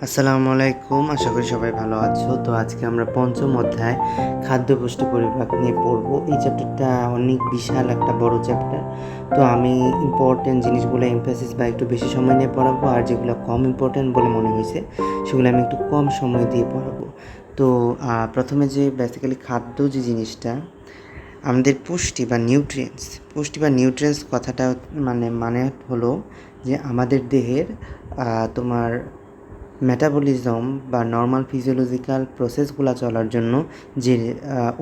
আসসালামু আলাইকুম, আশা করি সবাই ভালো আছো। তো আজকে আমরা পঞ্চম অধ্যায় খাদ্য পুষ্টি পরিপাক নিয়ে পড়বো। এই চ্যাপ্টারটা অনেক বিশাল একটা বড় চ্যাপ্টার। তো আমি ইম্পর্টেন্ট জিনিসগুলো এমফাসিস বা একটু বেশি সময় নিয়ে পড়াবো, আর যেগুলো কম ইম্পর্টেন্ট বলে মনে হয়েছে সেগুলো আমি একটু কম সময় দিয়ে পড়াবো। তো প্রথমে যে বেসিক্যালি খাদ্য যে জিনিসটা, আমাদের পুষ্টি বা নিউট্রিয়েন্টস কথাটা মানে হলো যে আমাদের দেহের তোমার মেটাবলিজম বা নর্মাল ফিজিওলজিক্যাল প্রসেসগুলো চলার জন্য যে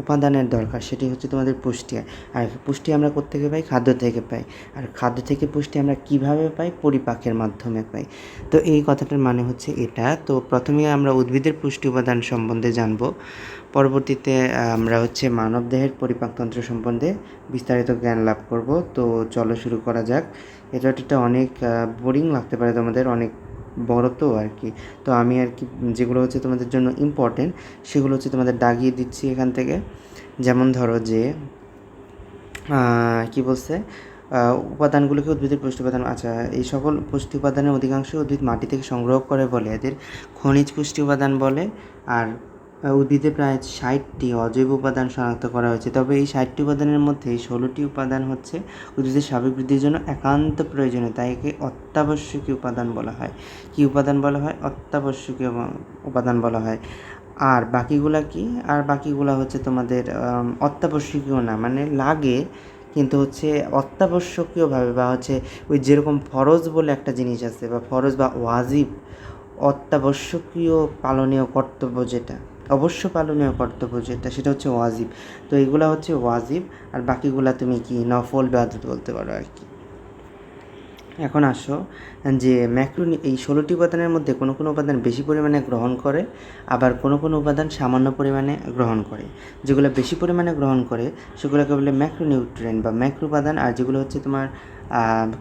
উপাদানের দরকার সেটি হচ্ছে তোমাদের পুষ্টি। আর পুষ্টি আমরা কোত্থেকে পাই? খাদ্য থেকে পাই। আর খাদ্য থেকে পুষ্টি আমরা কিভাবে পাই? পরিপাকের মাধ্যমে পাই। তো এই কথাটার মানে হচ্ছে এটা। তো প্রথমে আমরা উদ্ভিদের পুষ্টি উপাদান সম্বন্ধে জানবো, পরবর্তীতে আমরা হচ্ছে মানবদেহের পরিপাকতন্ত্র সম্বন্ধে বিস্তারিত জ্ঞান লাভ করব। তো চলো শুরু করা যাক। এটা অনেক বোরিং লাগতে পারে তোমাদের, অনেক বড় তো আর কি। তো আমি আর কি যেগুলো হচ্ছে তোমাদের জন্য ইম্পর্টেন্ট সেগুলো হচ্ছে তোমাদের দাগিয়ে দিচ্ছি এখান থেকে। যেমন ধরো যে কি বলছে, উপাদানগুলোকে উদ্ভিদের পুষ্টি উপাদান। আচ্ছা, এই সকল পুষ্টি উপাদানের অধিকাংশ উদ্ভিদ মাটি থেকে সংগ্রহ করে বলে এদের খনিজ পুষ্টি উপাদান বলে। আর উদ্ভিদে প্রায় 60টি অজৈব উপাদান শনাক্ত করা হয়েছে। তবে এই 60টি উপাদানের মধ্যে 16টি উপাদান হচ্ছে উদ্ভিদের স্বাভাবিক বৃদ্ধির জন্য একান্ত প্রয়োজনীয়, তাই একে অত্যাবশ্যকীয় উপাদান বলা হয়। কী উপাদান বলা হয়? অত্যাবশ্যকীয় উপাদান বলা হয়। আর বাকিগুলা হচ্ছে তোমাদের অত্যাবশ্যকীয় না, মানে লাগে কিন্তু হচ্ছে অত্যাবশ্যকীয়ভাবে, বা হচ্ছে ওই যেরকম ফরজ বলে একটা জিনিস আছে, বা ফরজ বা ওয়াজিব, অত্যাবশ্যকীয় পালনীয় কর্তব্য যেটা, অবশ্য পালনীয় কর্তব্য যেটা, সেটা হচ্ছে ওয়াজিব। তো এগুলা হচ্ছে ওয়াজিব, আর বাকিগুলা তুমি কি নফল বা আদত বলতে পারো আর কি। এখন আসো যে এই 16টি উপাদানের মধ্যে কোনো কোনো উপাদান বেশি পরিমাণে গ্রহণ করে, আবার কোনো কোনো উপাদান সামান্য পরিমাণে গ্রহণ করে। যেগুলো বেশি পরিমাণে গ্রহণ করে সেগুলোকে বলে ম্যাক্রোনিউট্রিয়েন্ট বা ম্যাক্রো উপাদান, আর যেগুলো হচ্ছে তোমার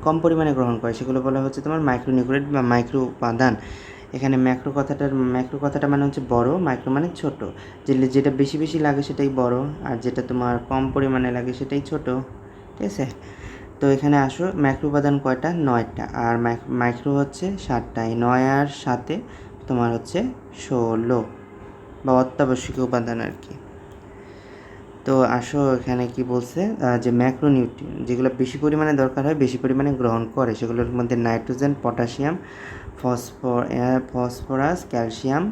কম পরিমাণে গ্রহণ করে সেগুলো বলা হচ্ছে তোমার মাইক্রোনিউট্রিয়েন্ট বা মাইক্রো উপাদান। এখানে ম্যাক্রো কথাটা মানে হচ্ছে বড়, মাইক্রো মানে ছোট। যেটা বেশি বেশি লাগে সেটাই বড়, আর যেটা তোমার কম পরিমাণে লাগে সেটাই ছোট। ঠিক আছে? তো এখানে আসো, ম্যাক্রো উপাদান কয়টা? 9টা, আর মাইক্রো হচ্ছে 7টা। এই 9 আর 7-এ তোমার হচ্ছে 16 বা অত্যাবশ্যকীয় উপাদান আর কি। তো আসো এখানে কি বলছে, যে ম্যাক্রোনিউট্রিয়েন্ট যেগুলো বেশি পরিমাণে দরকার হয়, বেশি পরিমাণে গ্রহণ করে, সেগুলোর মধ্যে nitrogen, potassium, phosphorus, calcium,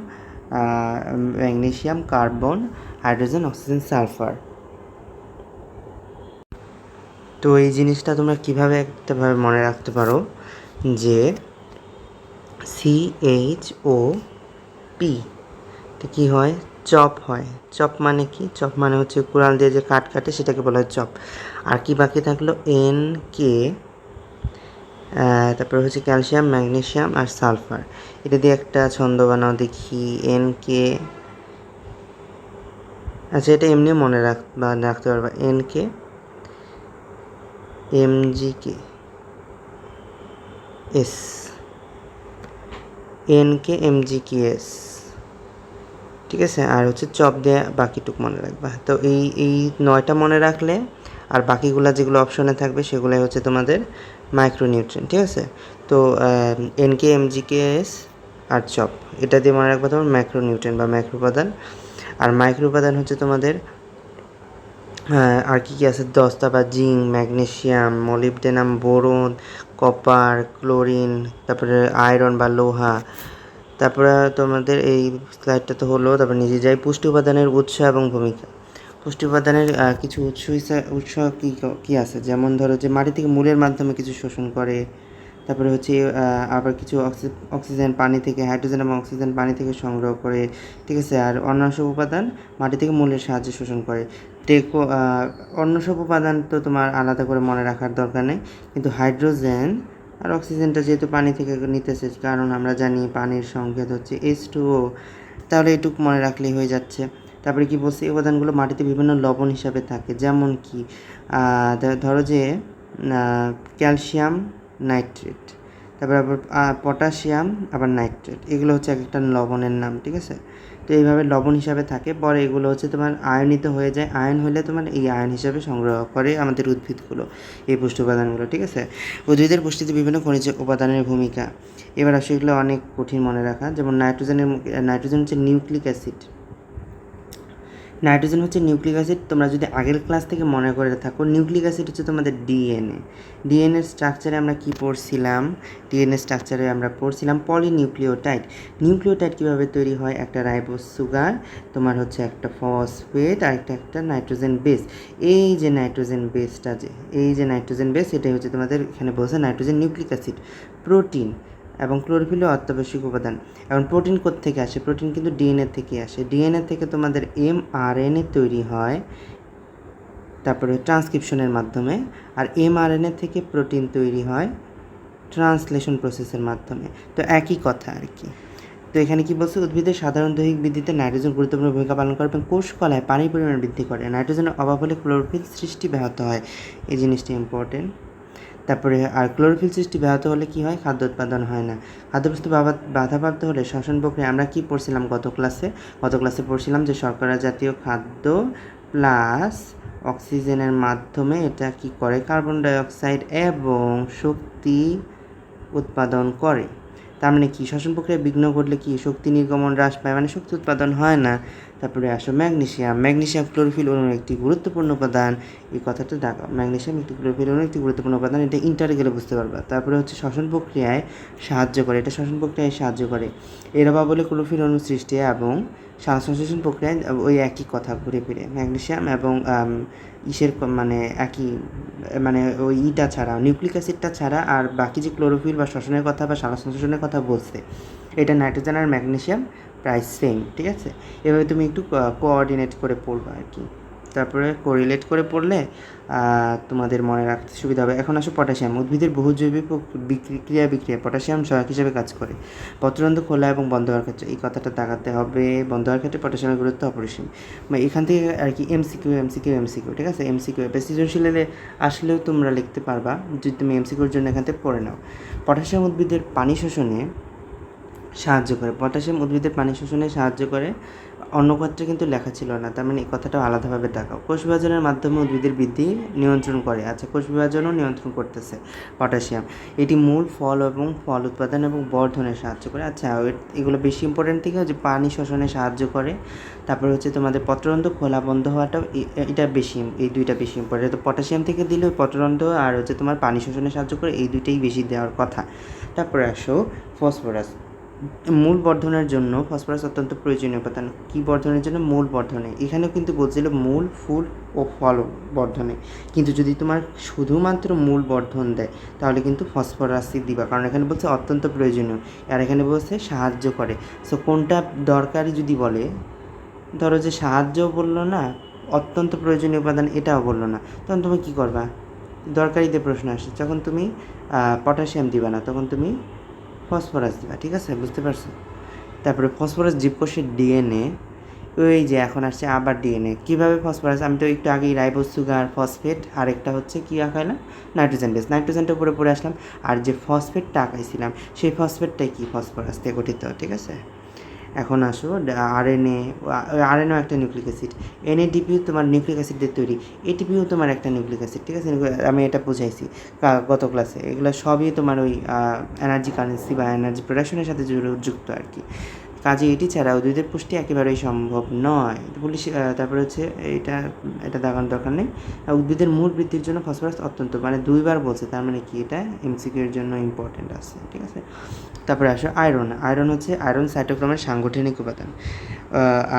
magnesium, carbon, hydrogen, oxygen, sulphur. তো এই জিনিসটা তোমরা কীভাবে একটাভাবে মনে রাখতে পারো যে CHO তো কী হয়? চপ হয়। চপ মানে কি? চপ মানে হচ্ছে কুড়াল দিয়ে যে কাঠ কাটে সেটাকে বলা হয় চপ। আর কি বাকি থাকলো? NK, তারপরে হচ্ছে ক্যালসিয়াম, ম্যাগনেসিয়াম আর সালফার। এটা দিয়ে একটা ছন্দ বানাও দেখি। NK, আচ্ছা এটা এমনি মনে রাখতে পারবা। NK MgKs, NK MgKs। ঠিক আছে? আর হচ্ছে চপ দিয়ে বাকিটুক মনে রাখবা। তো এই 9টা মনে রাখলে, আর বাকিগুলা যেগুলো অপশনে থাকবে সেগুলোই হচ্ছে তোমাদের মাইক্রোনিউট্রিয়েন্ট। ঠিক আছে? তো NK MgKs আর চপ, এটা দিয়ে মনে রাখবা তোমার ম্যাক্রোনিউট্রিয়েন্ট বা ম্যাক্রো উপাদান। আর মাইক্রো উপাদান হচ্ছে তোমাদের আর কি আছে? দস্তা বা zinc, magnesium, molybdenum, boron, copper, chlorine, তারপরে আয়রন বা লোহা। তারপরে তোমাদের এই স্লাইডটা তো হলো, তারপর নিজে যাই পুষ্টি উপাদানের উৎস এবং ভূমিকা। পুষ্টি উপাদানের কিছু উৎস কী আছে? যেমন ধরো যে মাটি থেকে মূলের মাধ্যমে কিছু শোষণ করে, তারপরে হচ্ছে আবার কিছু অক্সিজেন পানি থেকে, হাইড্রোজেন এবং অক্সিজেন পানি থেকে সংগ্রহ করে। ঠিক আছে? আর অন্য সব উপাদান মাটি থেকে মূলের সাহায্যে শোষণ করে। অন্য সব উপাদান তো তোমার আলাদা করে মনে রাখার দরকার নেই, কিন্তু হাইড্রোজেন আর অক্সিজেনটা যেহেতু পানি থেকে নিতেছে, কারণ আমরা জানি পানির সংকেত হচ্ছে H2O, তাহলে এটুকু মনে রাখলেই হয়ে যাচ্ছে। তারপরে কি বলছে? এই উপাদানগুলো মাটিতে বিভিন্ন লবণ হিসাবে থাকে, যেমন কি ধরো যে ক্যালসিয়াম নাইট্রেট, তারপরে আবার পটাশিয়াম আবার নাইট্রেট, এগুলো হচ্ছে এক একটা লবণের নাম। ঠিক আছে? তো এইভাবে লবণ হিসাবে থাকে, পরে এগুলো হচ্ছে তোমার আয়নিত হয়ে যায়, আয়ন হলে তোমার এই আয়ন হিসাবে সংগ্রহ করে আমাদের উদ্ভিদগুলো এই পুষ্টি উপাদানগুলো। ঠিক আছে, উদ্ভিদের পুষ্টিতে বিভিন্ন খনিজ উপাদানের ভূমিকা। এবার আসলে এগুলো অনেক কঠিন মনে রাখা, যেমন নাইট্রোজেন হচ্ছে নিউক্লিক অ্যাসিড। নাইট্রোজেন হচ্ছে নিউক্লিক অ্যাসিড। তোমরা যদি আগের ক্লাস থেকে মনে করে থাকো, নিউক্লিক অ্যাসিড হচ্ছে তোমাদের ডিএনএর স্ট্রাকচারে আমরা কি পড়ছিলাম, ডিএনএ স্ট্রাকচারে আমরা পড়ছিলাম পলিনিউক্লিওটাইড। নিউক্লিওটাইড কীভাবে তৈরি হয়, একটা রাইবোজ সুগার, তোমার হচ্ছে একটা ফসফেট আর একটা নাইট্রোজেন বেস। এই যে নাইট্রোজেন বেস এটাই হচ্ছে তোমাদের এখানে বলছে নাইট্রোজেন নিউক্লিক অ্যাসিড। প্রোটিন এবং ক্লোরোফিলও অত্যাবশ্যক উপাদান। এখন প্রোটিন কোত্থেকে আসে, প্রোটিন কিন্তু ডিএনএ থেকে আসে, ডিএনএ থেকে তোমাদের mRNA তৈরি হয়, তারপরে ট্রান্সক্রিপশনের মাধ্যমে, আর mRNA থেকে প্রোটিন তৈরি হয় ট্রান্সলেশন প্রসেসের মাধ্যমে। তো একই কথা আর কি। তো এখানে কি বলছে, উদ্ভিদের সাধারণ দৈহিক বৃদ্ধিতে নাইট্রোজেন গুরুত্বপূর্ণ ভূমিকা পালন করে এবং কোষ কলায় পানির পরিমাণ বৃদ্ধি করে। নাইট্রোজেনের অভাব হলে ক্লোরোফিল সৃষ্টি ব্যাহত হয়, এই জিনিসটি ইম্পর্টেন্ট। তারপরে আর ক্লোরোফিল সৃষ্টি ব্যাহত হলে কি হয়, খাদ্য উৎপাদন হয় না। খাদ্যবস্তু বাধাপ্রাপ্ত হলে শ্বসন প্রক্রিয়া, আমরা কি পড়ছিলাম গত ক্লাসে পড়ছিলাম যে শর্করা জাতীয় খাদ্য প্লাস অক্সিজেনের মাধ্যমে এটা কি করে, কার্বন ডাইঅক্সাইড এবং শক্তি উৎপাদন করে। তার মানে কি, শ্বসন প্রক্রিয়া বিঘ্ন ঘটলে কি শক্তি নির্গমন হ্রাস পায়, মানে শক্তি উৎপাদন হয় না। তারপরে আসো ম্যাগনেসিয়াম ক্লোরোফিল অণুর একটি গুরুত্বপূর্ণ উপাদান। এই কথাটা দেখো, ম্যাগনেসিয়াম একটি ক্লোরোফিল অণুর একটি গুরুত্বপূর্ণ উপাদান, এটা ইন্টারে গেলে বুঝতে পারবা। তারপরে হচ্ছে শ্বসন প্রক্রিয়ায় সাহায্য করে, এর অভাব বলে ক্লোরোফিল অণু সৃষ্টি এবং শ্বাস-সংশ্লেষণ প্রক্রিয়ায় ওই একই কথা ঘুরে ফিরে, ম্যাগনেসিয়াম এবং মানে একই, মানে ওই ছাড়া, নিউক্লিক অ্যাসিডটা ছাড়া আর বাকি যে ক্লোরোফিল বা শ্বসনের কথা বা শ্বাস-সংশ্লেষণের কথা বলছে, এটা নাইট্রোজেন আর ম্যাগনেসিয়াম প্রায় সেম। ঠিক আছে, এভাবে তুমি একটু কোঅর্ডিনেট করে পড়বা আর কি। তারপরে কোরিলেট করে পড়লে তোমাদের মনে রাখতে সুবিধা হবে। এখন আসো পটাশিয়াম। উদ্ভিদের বহু জৈবিক বিক্রিয়া পটাশিয়াম সহায়ক হিসেবে কাজ করে পত্ররন্ধ্র খোলা এবং বন্ধ হওয়ার ক্ষেত্রে। এই কথাটা দাগাতে হবে, বন্ধ হওয়ার ক্ষেত্রে পটাশিয়ামের গুরুত্ব অপরিসীম। এখান থেকে আর কি এমসিকিউ, ঠিক আছে, এমসিকিউ সৃজনশীলে আসলেও তোমরা লিখতে পারবা যদি তুমি এমসিকিউর জন্য এখান থেকে পড়ে নাও। পটাশিয়াম উদ্ভিদের পানি শোষণে সাহায্য করে, অন্য ক্ষেত্রে কিন্তু লেখা ছিল না, তার মানে এই কথাটাও আলাদাভাবে দেখাও। কোষ বিভাজনের মাধ্যমে উদ্ভিদের বৃদ্ধি নিয়ন্ত্রণ করে। আচ্ছা, কোষ বিভাজনও নিয়ন্ত্রণ করতেছে পটাশিয়াম। এটি মূল ফল উৎপাদন এবং বর্ধনে সাহায্য করে। আচ্ছা, এগুলো বেশি ইম্পর্টেন্ট থেকে যে পানি শোষণে সাহায্য করে। তারপরে হচ্ছে তোমাদের পত্ররন্ধ্র খোলা বন্ধ হওয়াটাও, এটা বেশি, এই দুইটা বেশি ইম্পর্টেন্ট। তো পটাশিয়াম থেকে দিলে পত্ররন্ধ্র আর হচ্ছে তোমার পানি শোষণে সাহায্য করে, এই দুইটাই বেশি দেওয়ার কথা। তারপরে আসো ফসফরাস। মূল বর্ধনের জন্য ফসফরাস অত্যন্ত প্রয়োজনীয় উপাদান। কী বর্ধনের জন্য? মূল বর্ধনে। এখানেও কিন্তু বলছিল মূল, ফুল ও ফল বর্ধনে, কিন্তু যদি তোমার শুধুমাত্র মূল বর্ধন দেয় তাহলে কিন্তু ফসফরাসই দিবা, কারণ এখানে বলছে অত্যন্ত প্রয়োজনীয়, আর এখানে বলছে সাহায্য করে। সো কোনটা দরকারি যদি বলে, ধরো যে সাহায্য বললো না, অত্যন্ত প্রয়োজনীয় উপাদান এটাও বললো না, তখন তুমি কী করবা? দরকারিতে প্রশ্ন আসে, যখন তুমি পটাশিয়াম দিবা না, তখন তুমি ফসফরাস দিবা। ঠিক আছে, বুঝতে পারছো? তারপরে ফসফরাস জীবকোষের ডিএনএ, ওই যে এখন আসছে আবার ডিএনএ। কীভাবে ফসফরাস? আমি তো একটু আগেই রাইবোজ সুগার, ফসফেট, আরেকটা হচ্ছে কী আঁকাইলাম, নাইট্রোজেন বেস, নাইট্রোজেনটা উপরে পড়ে আসলাম, আর যে ফসফেটটা আঁকাইছিলাম সেই ফসফেটটাই কি, ফসফরাস থেকে গঠিত। ঠিক আছে, এখন আসো আরএনএও একটা নিউক্লিক অ্যাসিড। এনএডিপিও তোমার নিউক্লিক অ্যাসিড দিয়ে তৈরি, এটিপিও তোমার একটা নিউক্লিক অ্যাসিড। ঠিক আছে, আমি এটা বুঝাইছি গত ক্লাসে। এগুলো সবই তোমার ওই এনার্জি কারেন্সি বা এনার্জি প্রোডাকশনের সাথে যুক্ত আর কি। কাজে এটি ছাড়া উদ্ভিদের পুষ্টি একেবারেই সম্ভব নয়। তারপরে হচ্ছে এটা দেখানোর দরকার নেই। উদ্ভিদের মূল বৃদ্ধির জন্য ফসফরাস অত্যন্ত, মানে দুইবার বলছে, তার মানে কি এটা এমসিকিউর জন্য ইম্পর্টেন্ট আছে। ঠিক আছে, তারপরে আসো আয়রন হচ্ছে সাইটোক্রোমের সাংগঠনিক উপাদান।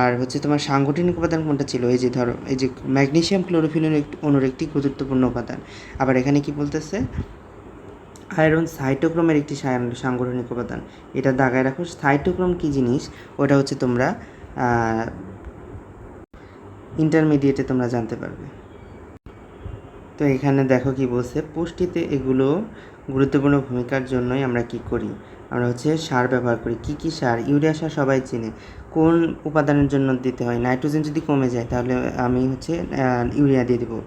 আর হচ্ছে তোমার সাংগঠনিক উপাদান কোনটা ছিল, এই যে ধরো, এই যে ম্যাগনেসিয়াম ক্লোরোফিল অণুর একটি গুরুত্বপূর্ণ উপাদান। আবার এখানে কি বলতেছে, আয়রন সাইটোক্রোমের একটি সাংগঠনিক উপাদান। এটা দাগায় রাখো। সাইটোক্রোম কী জিনিস, ওটা হচ্ছে তোমরা ইন্টারমিডিয়েটে তোমরা জানতে পারবে। তো এখানে দেখো কি বলছে, পুষ্টিতে এগুলো গুরুত্বপূর্ণ ভূমিকার জন্যই আমরা কি করি, আমরা হচ্ছে সার ব্যবহার করি। কি কি সার? ইউরিয়া সার সবাই চেনে। কোন উপাদানের জন্য দিতে হয়? নাইট্রোজেন যদি কমে যায় তাহলে আমি হচ্ছে ইউরিয়া দিয়ে দেবো,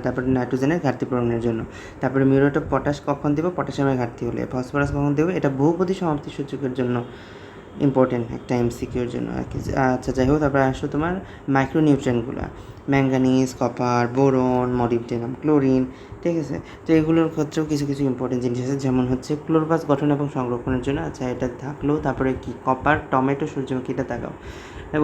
তারপরে নাইট্রোজেনের ঘাটতি পূরণের জন্য। তারপরে মিউরেট অফ পটাশ কখন দেবো? পটাশিয়ামের ঘাটতি হলে। ফসফরাস কখন দেবো? এটা বহুপদী সমাপ্তি সূচকের জন্য ইম্পর্টেন্ট একটা এমসিকিউর জন্য আর কি। আচ্ছা যাই হোক, তারপরে আসো তোমার মাইক্রোনিউট্রিয়েন্টগুলো, manganese, copper, boron, molybdenum, chlorine, ঠিক আছে। তো এগুলোর ক্ষেত্রেও কিছু কিছু ইম্পর্টেন্ট জিনিস আছে, যেমন হচ্ছে ক্লোরোপ্লাস্ট গঠন এবং সংরক্ষণের জন্য, আচ্ছা এটা থাকলেও তারপরে কি কপার, টমেটো, সূর্যমুখীটা তাকাও।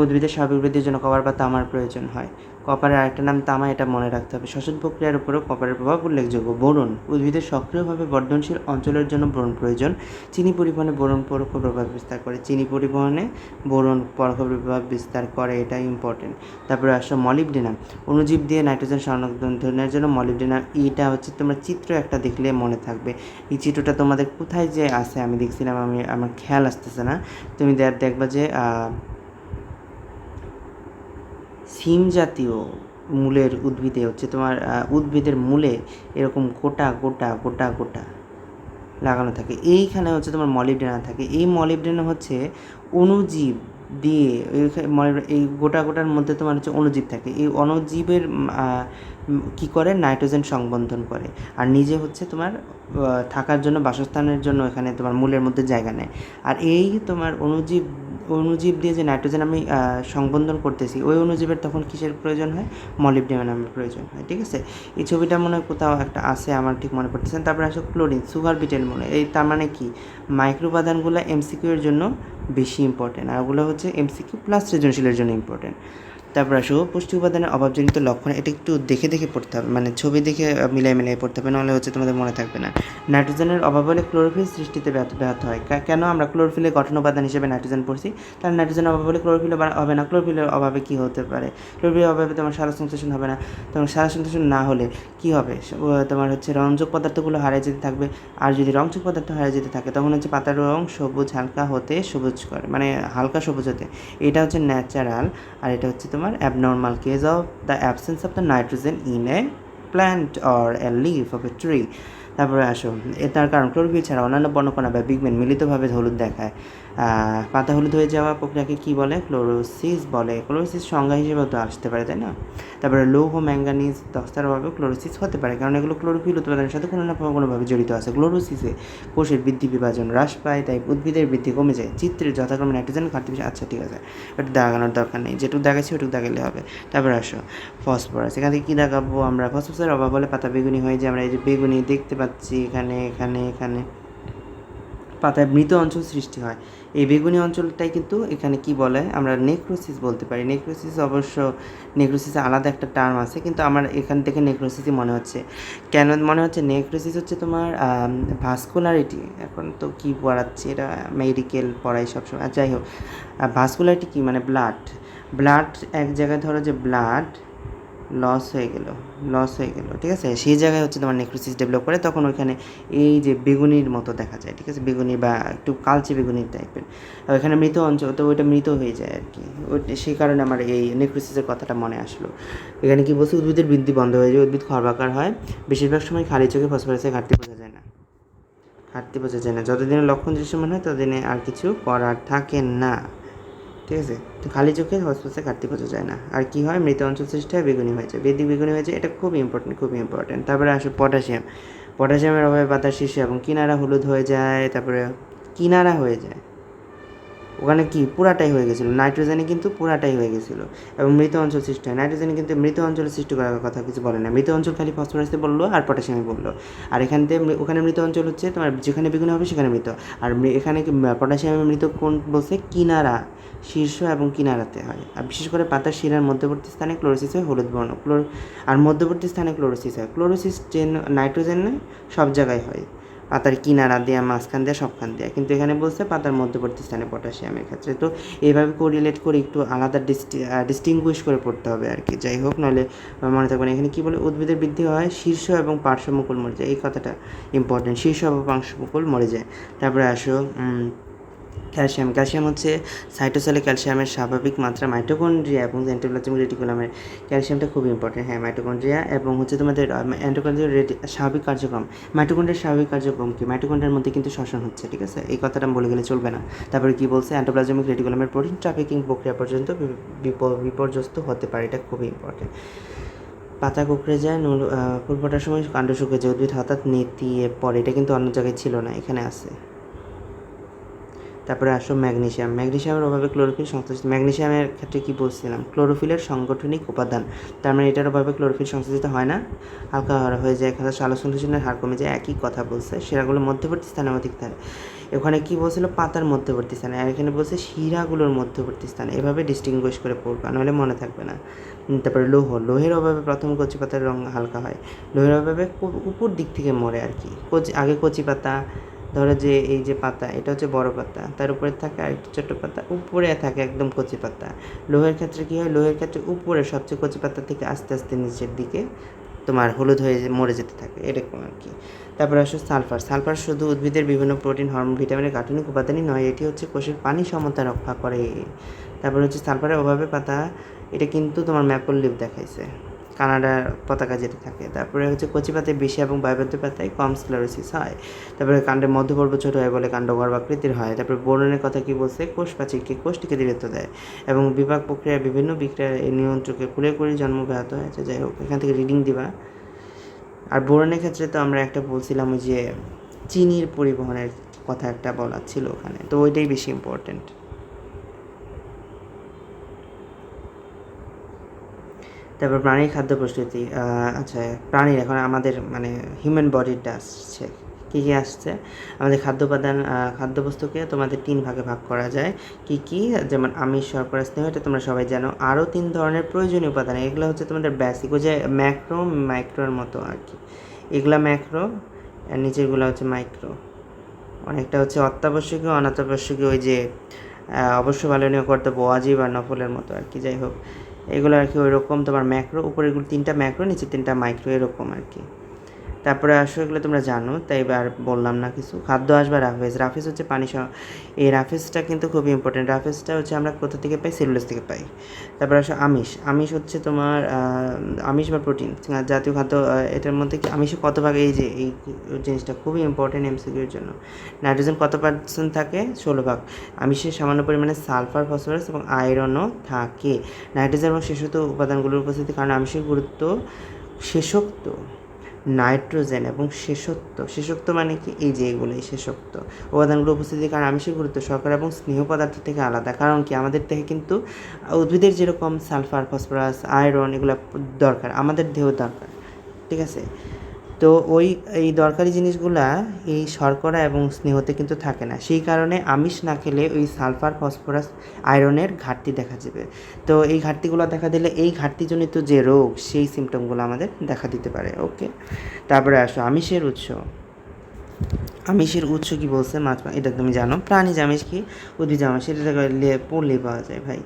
উদ্ভিদের স্বাভাবিক বৃদ্ধির জন্য কপার বা তামার প্রয়োজন হয়। কপারের আরেকটা নাম তামা, এটা মনে রাখতে হবে। শ্বসন প্রক্রিয়ার উপরেও কপারের প্রভাব উল্লেখযোগ্য। বোরন, উদ্ভিদের সক্রিয়ভাবে বর্ধনশীল অঞ্চলের জন্য বোরন প্রয়োজন। চিনি পরিবহনে বোরন পরোক্ষ প্রভাব বিস্তার করে। চিনি পরিবহনে বোরন পরোক্ষ প্রভাব বিস্তার করে, এটা ইম্পর্টেন্ট। তারপরে আসো মলিবডেনাম, অণুজীব দিয়ে নাইট্রোজেন সংরক্ষণের জন্য মলিবডেনাম, এটা হচ্ছে তোমার চিত্র একটা দেখলে মনে থাকবে। এই চিত্রটা তোমাদের কোথায় যে আছে আমি দেখছিলাম, আমার খেয়াল আসতেছে না। তুমি দেখবা যে সিম জাতীয় মূলের উদ্ভিদে হচ্ছে তোমার উদ্ভিদের মূলে এরকম গোটা গোটা গোটা গোটা লাগানো থাকে, এইখানে হচ্ছে তোমার মলিবডেনাম থাকে। এই মলিবডেনাম হচ্ছে অণুজীব দিয়ে এই গোটা গোটার মধ্যে তোমার হচ্ছে অণুজীব থাকে। এই অণুজীবের কী করে, নাইট্রোজেন সংবন্ধন করে, আর নিজে হচ্ছে তোমার থাকার জন্য, বাসস্থানের জন্য এখানে তোমার মূলের মধ্যে জায়গা নেয়। আর এই তোমার অণুজীব দিয়ে যে নাইট্রোজেন আমি সংবন্ধন করতেছি, ওই অণুজীবের তখন কিসের প্রয়োজন হয়, মলিবডেনামের প্রয়োজন হয়, ঠিক আছে। এই ছবিটা মনে হয় কোথাও একটা আছে, আমার ঠিক মনে পড়তেছে। তারপরে আসো ক্লোরিন, সুগার বিটেল মনে, এই তার মানে কি, মাইক্রো উপাদানগুলো এমসিকিউ এর জন্য বেশি ইম্পর্টেন্ট, আর ওগুলো হচ্ছে এমসিকিউ প্লাস সৃজনশীলের জন্য ইম্পর্টেন্ট। তারপর আসো পুষ্টি উপাদানের অভাবজনিত লক্ষণ, এটা একটু দেখে দেখে পড়তে হবে, মানে ছবি দেখে মিলাই পড়তে হবে, নাহলে হচ্ছে তোমাদের মনে থাকবে না। নাইট্রোজেনের অভাব হলে ক্লোরোফিল সৃষ্টিতে ব্যাহত হয়। কেন আমরা ক্লোরোফিলের গঠন উপাদান হিসেবে নাইট্রোজেন পড়ছি, তার নাইট্রোজেনের অভাব হলে ক্লোরোফিল হবে না। ক্লোরোফিলের অভাবে কী হতে পারে, ক্লোরোফিলের অভাবে তোমার সারা সংশ্লেষণ হবে না। তোমার সারা সংশ্লেষণ না হলে কী হবে, তোমার হচ্ছে রঞ্জক পদার্থগুলো হারিয়ে যেতে থাকবে। আর যদি রঞ্জক পদার্থ হারিয়ে যেতে থাকে, তখন হচ্ছে পাতার রং সবুজ হালকা হতে সবুজ করে, মানে হালকা সবুজ হতে, এটা হচ্ছে ন্যাচারাল। আর এটা হচ্ছে তোমার abnormal case of the absence of the nitrogen in a plant or a leaf of a tree. তারপরে আসো, তার কারণ ক্লোরোফিল ছাড়া অন্যান্য বর্ণকণা বা পিগমেন্ট মিলিতভাবে হলুদ দেখায়। পাতা হলুদ হয়ে যাওয়া প্রক্রিয়াকে কী বলে, ক্লোরোসিস বলে। ক্লোরোসিস সংজ্ঞা হিসেবেও তো আসতে পারে, তাই না। তারপরে লৌহ, ম্যাঙ্গানিজ, দস্তার অভাবে ক্লোরোসিস হতে পারে, কারণ এগুলো ক্লোরোফিল উৎপাদনের সাথে কোনো না কোনোভাবে জড়িত আছে। ক্লোরোসিসে কোষের বৃদ্ধি বিভাজন হ্রাস পায়, তাই উদ্ভিদের বৃদ্ধি কমে যায়। চিত্রে যথাক্রমে নাইট্রোজেন ঘাটতি, আচ্ছা ঠিক আছে, ওটা দাগানোর দরকার নেই, যেটুকু দেখাচ্ছি ওটুকু দাগালে হবে। তারপরে আসো ফসফরাস, এখান থেকে কী দেখাবো আমরা, ফসফরাসের অভাব হলে পাতা বেগুনি হয়ে যায়। আমরা এই যে বেগুনি দেখতে পাচ্ছি এখানে এখানে এখানে পাতায় মৃত অঞ্চল সৃষ্টি হয়। এই বেগুনি অঞ্চলটাই কিন্তু এখানে কি বলে, আমরা নেক্রোসিস বলতে পারি। নেক্রোসিস অবশ্য নেক্রোসিসে আলাদা একটা টার্ম আছে, কিন্তু আমার এখান থেকে নেক্রোসিসই মনে হচ্ছে। কেন মনে হচ্ছে, নেক্রোসিস হচ্ছে তোমার ভাস্কুলারিটি, এখন তো কী পড়াচ্ছি, এটা মেডিকেল পড়াই সবসময়। যাই হোক, ভাস্কুলারিটি কী মানে ব্লাড এক জায়গায়, ধরো যে ব্লাড লস হয়ে গেল, ঠিক আছে, সেই জায়গায় হচ্ছে তোমার নেক্রোসিস ডেভেলপ করে, তখন ওইখানে এই যে বেগুনির মতো দেখা যায়, ঠিক আছে, বেগুনি বা একটু কালচে বেগুনির টাইপের, ওইখানে মৃত অঞ্চল, তো ওইটা মৃত হয়ে যায় আর কি, সেই কারণে আমার এই নেক্রোসিসের কথাটা মনে আসলো। এখানে কি বলছে, উদ্ভিদের বৃদ্ধি বন্ধ হয়ে যায়, উদ্ভিদ খর্বাকার হয়। বেশিরভাগ সময় খালি চোখে ফসফরাসের ঘাটতি বোঝা যায় না, যতদিনে লক্ষণ দৃশ্যমান হয় ততদিনে আর কিছু করার থাকে না, ঠিক আছে। তো খালি চোখে ফসফরাসের ঘাটতি বোঝা যায় না। আর কি হয়, মৃত অঞ্চল সৃষ্টি হয়, বেগুনি হয়ে যায়, বেগুনি হয়ে যায়, এটা খুব ইম্পর্টেন্ট। তারপরে আসে পটাশিয়ামের অভাবে পাতার শীর্ষ এবং কিনারা হলুদ হয়ে যায়। তারপরে কিনারা হয়ে যায়, ওখানে কি পুরাটাই হয়ে গেছিলো, নাইট্রোজেনে কিন্তু পুরাটাই হয়ে গেছিলো, এবং মৃত অঞ্চল সৃষ্টি হয়। নাইট্রোজেনে কিন্তু মৃত অঞ্চল সৃষ্টি করার কথা কিছু বলে না, মৃত অঞ্চল খালি ফসফরাসে বললো আর পটাশিয়ামে বললো। আর এখান থেকে ওখানে মৃত অঞ্চল হচ্ছে তোমার যেখানে বেগুনি হবে সেখানে মৃত, আর এখানে পটাশিয়ামে মৃত কোন বলছে, কিনারা, শীর্ষ এবং কিনারাতে হয়। আর বিশেষ করে পাতার শিরার মধ্যবর্তী স্থানে ক্লোরোসিস হয় হলুদ বর্ণ, আর মধ্যবর্তী স্থানে ক্লোরোসিস হয়। ক্লোরোসিস যে নাইট্রোজেন নয়, সব জায়গায় হয়, পাতার কিনারা দেওয়া, মাঝখান দেওয়া, সবখান দেওয়া, কিন্তু এখানে বলছে পাতার মধ্যবর্তী স্থানে পটাশিয়ামের ক্ষেত্রে। তো এইভাবে কোরিলেট করে একটু আলাদা ডিস্টিংগুইশ করে পড়তে হবে আর কি। যাই হোক, নাহলে মনে থাকবে না। এখানে কী বলে, উদ্ভিদের বৃদ্ধি হয়, শীর্ষ এবং পার্শ্বমুকুল মরে যায়, এই কথাটা ইম্পর্টেন্ট, শীর্ষ এবং পার্শ্বমুকুল মরে যায়। তারপরে আসো ক্যালসিয়াম হচ্ছে সাইটোসেলে ক্যালসিয়ামের স্বাভাবিক মাত্রা, মাইটোকন্ড্রিয়া এবং এন্ডোপ্লাজমিক রেটিকুলামের ক্যালসিয়ামটা খুব ইম্পর্টেন্ট। হ্যাঁ, মাইটোকন্ড্রিয়া এবং হচ্ছে তোমাদের এন্ডোকন্ড্রিয়ার স্বাভাবিক কার্যক্রম, মাইটোকন্ড্রিয়ার স্বাভাবিক কার্যক্রম কি, মাইটোকন্ড্রিয়ার মধ্যে কিন্তু শ্বসন হচ্ছে, ঠিক আছে, এই কথাটা বলে গেলে চলবে না। তারপরে কি বলছে, এন্ডোপ্লাজমিক রেটিকুলামের প্রোটিন ট্রাফিকিং প্রক্রিয়া পর্যন্ত বিপর্যস্ত হতে পারে, এটা খুবই ইম্পর্টেন্ট। পাতা কুঁকড়ে যায়, ফুল ফোটার সময় কাণ্ড শুকিয়ে যায়, উদ্ভিদ হঠাৎ নেতিয়ে পড়ে, এটা কিন্তু অন্য জায়গায় ছিল না, এখানে আছে। তারপরে আসো ম্যাগনেসিয়াম। ম্যাগনেসিয়ামের অভাবে ক্লোরোফিল সংশ্লেষিত। ম্যাগনেসিয়ামের ক্ষেত্রে কী বলছিলাম, ক্লোরোফিলের সাংগঠনিক উপাদান। তার মানে এটার অভাবে ক্লোরোফিল সংশ্লেষিত হয় না, হালকা হয়ে যায়, এখানে সালোকসংশ্লেষণের হার কমে যায়। একই কথা বলছে, সেরাগুলো মধ্যবর্তী স্থানে অধিক থাকে। ওখানে কী বলছিল, পাতার মধ্যবর্তী স্থানে, আর এখানে বলছে শিরাগুলোর মধ্যবর্তী স্থানে। এভাবে ডিস্টিংগুইশ করে পড়বা, নাহলে মনে থাকবে না। তারপরে লোহের অভাবে প্রথম কচি পাতার রঙ হালকা হয়। লোহের অভাবে উপর দিক থেকে মরে আর কি। আগে কচি পাতা, ধরো যে এই যে পাতা, এটা হচ্ছে বড় পাতা, তার উপরে থাকে আরেকটি ছোটো পাতা, উপরে থাকে একদম কচি পাতা। লোহের ক্ষেত্রে কী হয়, লোহের ক্ষেত্রে উপরে সবচেয়ে কচি পাতা থেকে আস্তে আস্তে নিচের দিকে তোমার হলুদ হয়ে মরে যেতে থাকে, এরকম আর কি। তারপরে আসো সালফার। সালফার শুধু উদ্ভিদের বিভিন্ন প্রোটিন, হরমোন, ভিটামিনের গাঠনিক উপাদানই নয়, এটি হচ্ছে কোষের পানি সমতা রক্ষা করে। তারপরে হচ্ছে সালফারের অভাবে পাতা, এটা কিন্তু তোমার ম্যাপল লিফ দেখাইছে, কানাডার পতাকা যেটা থাকে। তারপরে হচ্ছে কচি পাতায় বেশি এবং বায়বদ্ধ পাতায় কম স্ক্লেরোসিস হয়। তারপরে কাণ্ডের মধ্যপর্ব ছোট হয় বলে কাণ্ড গর্ভাকৃতির হয়। তারপরে বোরনের কথা কি বলছে, কোষ প্রাচীরকে কোষটিকে দৃঢ়ত্ব দেয় এবং বিপাক প্রক্রিয়ায় বিভিন্ন বিক্রিয়ার নিয়ন্ত্রকে কুড়ে জন্ম ব্যাহত হয়েছে। যাই হোক, এখান থেকে রিডিং দিবা। আর বোরনের ক্ষেত্রে তো আমরা একটা বলছিলাম ওই যে চিনির পরিবহনের কথা একটা বলা ছিল ওখানে, তো ওইটাই বেশি ইম্পর্টেন্ট। তারপর প্রাণীর খাদ্য প্রস্তুতি। আচ্ছা, প্রাণীর এখন আমাদের মানে হিউম্যান বডিটা আসছে, কী কী আসছে আমাদের খাদ্য উপাদান। খাদ্যবস্তুকে তোমাদের 3 ভাগে ভাগ করা যায়। কী কী, যেমন আমিষ, শর্করা, স্নেহ, এটা তোমরা সবাই জানো। আরও 3 ধরনের প্রয়োজনীয় উপাদান, এগুলো হচ্ছে তোমাদের বেসিক, ওই যে ম্যাক্রো মাইক্রোর মতো আর কি। এগুলা ম্যাক্রো আর নিচেরগুলো হচ্ছে মাইক্রো। অনেকটা হচ্ছে অত্যাবশ্যকীয়, অনাত্যাবশ্যকীয়, ওই যে অবশ্য পালনীয় কর্তব্য, ওয়াজিব আর নফলের মতো আর কি। যাই হোক, এগুলো আর কি ওই রকম তোমার ম্যাক্রো, উপরে এগুলো 3টা ম্যাক্রো, নিচে 3টা মাইক্রো, এরকম আর কি। তারপরে আসো, এগুলো তোমরা জানো তাই এবার বললাম না কিছু। খাদ্য আসবে রাফেজ। রাফেজ হচ্ছে পানি এই রাফেজটা কিন্তু খুবই ইম্পর্টেন্ট। রাফেজটা হচ্ছে আমরা কোথা থেকে পাই, সেলুলোজ থেকে পাই। তারপরে আসো আমিষ। আমিষ হচ্ছে তোমার আমিষ বা প্রোটিন জাতীয় খাদ্য। এটার মধ্যে কি আমিষে কত ভাগ, এই যে এই জিনিসটা খুবই ইম্পর্টেন্ট এমসিকিউর জন্য। নাইট্রোজেন কত % থাকে, 16 ভাগ। আমিষে সামান্য পরিমাণে সালফার, ফসফরাস এবং আয়রনও থাকে। নাইট্রোজেন এবং শেষোক্ত উপাদানগুলোর উপস্থিতি কারণে আমিষের গুরুত্ব। শেষোক্ত, নাইট্রোজেন এবং শেষোক্ত মানে কি, এই যে এগুলোই শেষোক্ত উপাদানগুলো উপস্থিতির কারণে আমিষের গুরুত্ব শর্করা এবং স্নেহ পদার্থ থেকে আলাদা। কারণ কি, আমাদের দেহে কিন্তু উদ্ভিদের যেরকম সালফার, ফসফরাস, আয়রন এগুলো দরকার, আমাদের দেহ দরকার, ঠিক আছে। তো এই দরকারি জিনিসগুলা এই শর্করা এবং স্নেহতে কিন্তু থাকে না। সেই কারণে আমিষ না খেলে ওই সালফার, ফসফরাস, আয়রনের ঘাটতি দেখা যাবে। তো এই ঘাটতিগুলো দেখা দিলে এই ঘাটতিজনিত যে রোগ, সেই সিমটমগুলো আমাদের দেখা দিতে পারে। ওকে, তারপরে আসো আমিষের উৎস। আমিষের উৎস কি বলছে, মাছ, এটা তুমি জানো। প্রাণীজ আমিষ কি, উদ্ভিজ আমিষ, এটা পড়লেই পাওয়া যায় ভাই,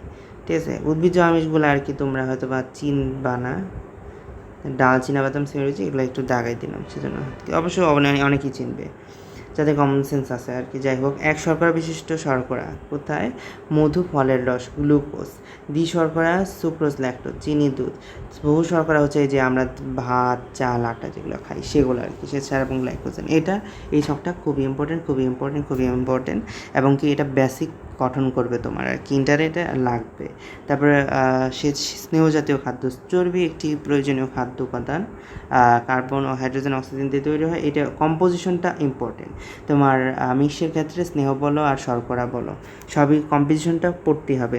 ঠিক আছে। উদ্ভিজ আমিষগুলো আর কি তোমরা হয়তো বা চিনবা না, ডাল, চিনাবাদাম, সিমেরুচি, এগুলো একটু দাগাই দিলাম সেজন্য। অবশ্য অনেকেই চিনবে যাদের কমন সেন্স আছে আর কি। যাই হোক, 1 শর্করা বিশিষ্ট শর্করা কোথায়, মধু, ফলের রস, গ্লুকোজ। 2 শর্করা, সুক্রোজ, ল্যাকটোজ, চিনি, দুধ। বহু শর্করা হচ্ছে এই যে আমরা ভাত, চাল, আটা যেগুলো খাই সেগুলো আর কি, শ্বেতসার এবং গ্লাইকোজেন। এই ছকটা খুবই ইম্পর্টেন্ট এবং কি এটা বেসিক গঠন করবে তোমার আর কি, ইন্টারনেটে লাগবে। তারপরে স্নেহ জাতীয় খাদ্য। চর্বি একটি প্রয়োজনীয় খাদ্য উপাদান, কার্বন ও হাইড্রোজেন, অক্সিজেন দিয়ে তৈরি হয়। এটা কম্পোজিশনটা ইম্পর্টেন্ট। তোমার মিক্সের ক্ষেত্রে স্নেহ বলো আর শর্করা বলো, সবই কম্পোজিশনটা পড়তেই হবে।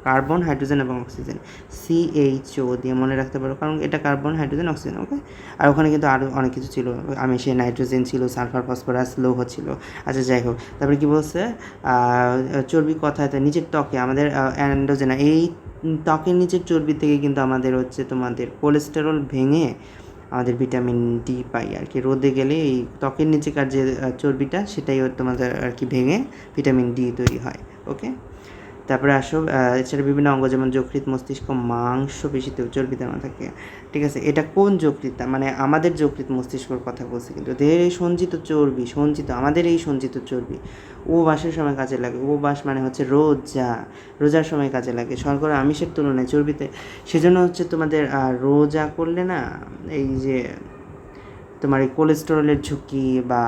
কার্বন, হাইড্রোজেন এবং অক্সিজেন, CHO দিয়ে মনে রাখতে পারো, কারণ এটা কার্বন, হাইড্রোজেন, অক্সিজেন। ওকে, আর ওখানে কিন্তু আরও অনেক কিছু ছিল, সে নাইট্রোজেন ছিল, সালফার, ফসফরাস, লৌহ ছিল। আচ্ছা, যাই হোক, তারপরে কী বলছে, চর্বি কথায় নিচের ত্বকে আমাদের অ্যান্ড্রোজেন, এই ত্বকের নিচের চর্বি থেকে কিন্তু আমাদের হচ্ছে তোমাদের কোলেস্টেরল ভেঙে আমাদের ভিটামিন ডি পাই আর কি। রোদে গেলে এই ত্বকের নিচেকার যে চর্বিটা, সেটাই তোমাদের আর কি ভেঙে ভিটামিন ডি তৈরি হয়। ওকে, তারপরে আসো এছাড়া বিভিন্ন অঙ্গ যেমন যকৃৎ, মস্তিষ্ক, মাংস পেশিতেও চর্বি দেওয়া থাকে, ঠিক আছে। এটা কোন যকৃৎ, মানে আমাদের যকৃৎ মস্তিষ্কর কথা বলছে, কিন্তু দেহের এই সঞ্চিত চর্বি, আমাদের এই সঞ্চিত চর্বি ও বাসের সময় কাজে লাগে। ও বাস মানে হচ্ছে রোজার সময় কাজে লাগে শর্করা আমিষের তুলনায় চর্বিতে। সেজন্য হচ্ছে তোমাদের রোজা করলে না, এই যে তোমার এই কোলেস্টেরলের ঝুঁকি বা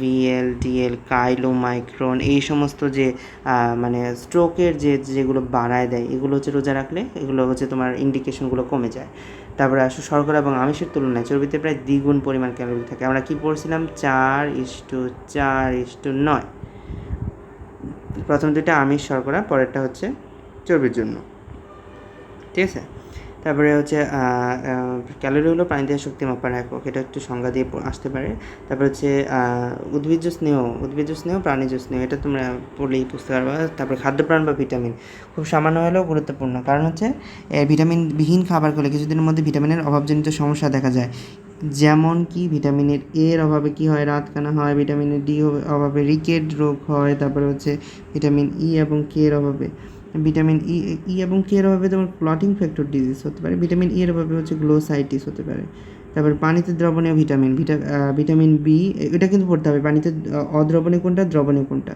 ভিএলডিএল, কাইলোমাইক্রন, এই সমস্ত যে মানে স্ট্রোকের যেগুলো বাড়ায় দেয়, এগুলো হচ্ছে রোজা রাখলে এগুলো হচ্ছে তোমার ইন্ডিকেশনগুলো কমে যায়। তারপরে আসো শর্করা এবং আমিষের তুলনায় চর্বিতে প্রায় দ্বিগুণ পরিমাণ ক্যালোরি থাকে। আমরা কি পড়ছিলাম, 4:4:9, প্রথম দুইটা আমিষ শর্করা, পরেরটা হচ্ছে চর্বির জন্য, ঠিক আছে। তারপরে হচ্ছে ক্যালোরি হলো প্রাণীদেহের শক্তি মাপার একক, এটা একটু সংজ্ঞা দিয়ে আসতে পারে। তারপরে হচ্ছে উদ্ভিজ্জ স্নেহ প্রাণীজ স্নেহ, এটা তোমরা পড়লেই বুঝতে পারবা। তারপরে খাদ্যপ্রাণ বা ভিটামিন খুব সামান্য হলেও গুরুত্বপূর্ণ, কারণ হচ্ছে ভিটামিনবিহীন খাবার খেলে কিছুদিনের মধ্যে ভিটামিনের অভাবজনিত সমস্যা দেখা যায়। যেমন কি ভিটামিনের এর অভাবে কি হয়, রাতকানা হয়, ভিটামিনের ডি অভাবে রিকেট রোগ হয়, তারপরে হচ্ছে ভিটামিন ই এবং কে এর অভাবে ভিটামিন ই এবং কে এর অভাবে তোমার ক্লটিং ফ্যাক্টর ডিজিজ হতে পারে, ভিটামিন ই এর অভাবে হচ্ছে গ্লোসাইটিস হতে পারে। তারপরে পানিতে দ্রবণীয় ভিটামিন বি, এটা কিন্তু পড়তে হবে, পানিতে অদ্রবণীয় কোনটা, দ্রবণীয় কোনটা।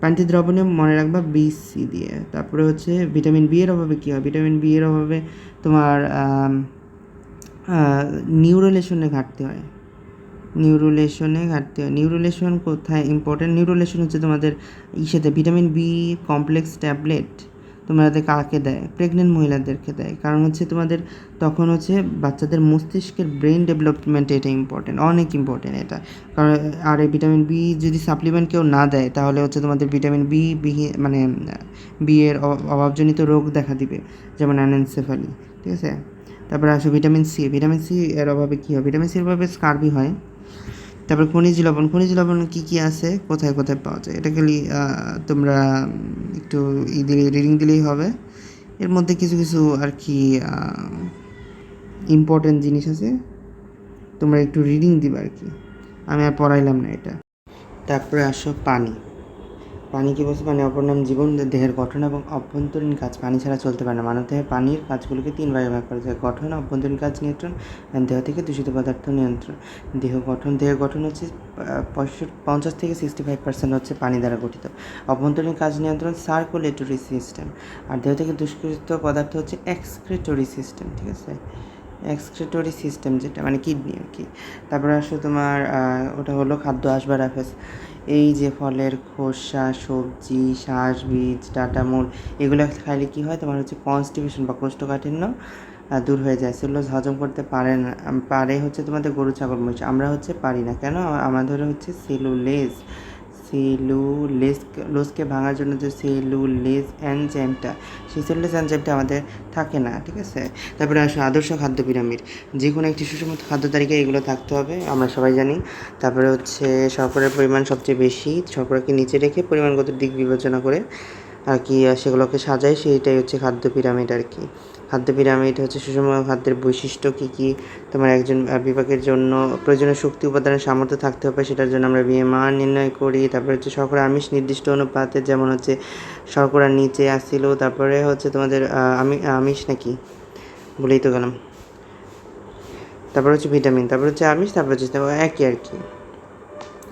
পানিতে দ্রবণীয় মনে রাখবা BC দিয়ে। তারপরে হচ্ছে ভিটামিন বি এর অভাবে কী হয়, ভিটামিন বি এর অভাবে তোমার নিউরোলেশনে ঘাটতি হয়। নিউরোলেশন কোথায় ইম্পর্টেন্ট, নিউরোলেশন হচ্ছে তোমাদের ইসেতে ভিটামিন বি কমপ্লেক্স ট্যাবলেট তোমাদের কাকে দেয়, প্রেগনেন্ট মহিলাদেরকে দেয়, কারণ হচ্ছে তোমাদের তখন হচ্ছে বাচ্চাদের মস্তিষ্কের ব্রেন ডেভেলপমেন্টে এটা ইম্পর্টেন্ট, অনেক ইম্পর্টেন্ট এটা। কারণ আর এই ভিটামিন বি যদি সাপ্লিমেন্ট কেউ না দেয় তাহলে হচ্ছে তোমাদের ভিটামিন বি মানে বি এর অভাবজনিত রোগ দেখা দিবে, যেমন অ্যানেনসেফালি, ঠিক আছে। তারপরে আসো ভিটামিন সি এর অভাবে কী হয়, ভিটামিন সির অভাবে স্কার্বি হয়। তারপর খনিজ লবণ কী কী আছে, কোথায় কোথায় পাওয়া যায়, এটা খালি তোমরা একটু রিডিং দিলেই হবে। এর মধ্যে কিছু কিছু আর কি ইম্পর্টেন্ট জিনিস আছে, তোমরা একটু রিডিং দিবে আর কি, আমি আর পড়াইলাম না এটা। তারপরে আসো পানি কী বলছে, পানি অপর নাম জীবন, দেহের গঠন এবং অভ্যন্তরীণ কাজ, পানি ছাড়া চলতে পারে না। মানবদেহে পানির কাজগুলোকে 3 ভাগে ভাগ করা যায়: গঠন, অভ্যন্তরীণ কাজ নিয়ন্ত্রণ, দেহ থেকে দূষিত পদার্থ নিয়ন্ত্রণ। দেহের গঠন হচ্ছে 50 থেকে 65% হচ্ছে পানি দ্বারা গঠিত। অভ্যন্তরীণ কাজ নিয়ন্ত্রণ সার্কুলেটরি সিস্টেম, আর দেহ থেকে দূষিত পদার্থ হচ্ছে এক্সক্রিটরি সিস্টেম, ঠিক আছে, এক্সক্রিটরি সিস্টেম যেটা মানে কিডনি আর কি। তারপরে আসো তোমার ওটা হলো খাদ্য আঁশ বা রাফেজ, এই যে ফলের খোসা, সবজি, শাঁস, বীজ, ডাঁটা, মূল, এগুলো খাইলে কী হয়, তোমার হচ্ছে কনস্টিপেশন বা কোষ্ঠকাঠিন্য দূর হয়ে যায়। সেলুলোজ হজম করতে পারে হচ্ছে তোমাদের গরু, ছাগল, মহিষ, আমরা হচ্ছে পারি না। কেন, আমাদের হচ্ছে সেলুলোজকে ভাঙার জন্য যে সেলুলেজ এনজাইমটা, সেই সেলুলেজ এনজাইমটা আমাদের থাকে না, ঠিক আছে। তারপরে আসো আদর্শ খাদ্য পিরামিড, যে কোনো একটি সুষম খাদ্য তালিকায় এগুলো থাকতে হবে, আমরা সবাই জানি। তারপরে হচ্ছে শর্করার পরিমাণ সবচেয়ে বেশি, শর্করাকে নিচে রেখে পরিমাণগত দিক বিবেচনা করে আর কি সেগুলোকে সাজায়, সেইটাই হচ্ছে খাদ্য পিরামিড আর কি। খাদ্য পিরামিড হচ্ছে সুষম খাদ্যের বৈশিষ্ট্য কী কী, তোমার একজন বিভাগের জন্য প্রয়োজনীয় শক্তি উপাদানের সামর্থ্য থাকতে হবে, সেটার জন্য আমরা BMR নির্ণয় করি। তারপরে হচ্ছে শর্করা আমিষ নির্দিষ্ট অনুপাতে, যেমন হচ্ছে শর্করা নিচে আসছিল। তারপরে হচ্ছে তোমাদের আমিষ নাকি বলেই তো গেলাম। তারপর হচ্ছে ভিটামিন, তারপর হচ্ছে আমিষ, তারপর হচ্ছে একই আর কি।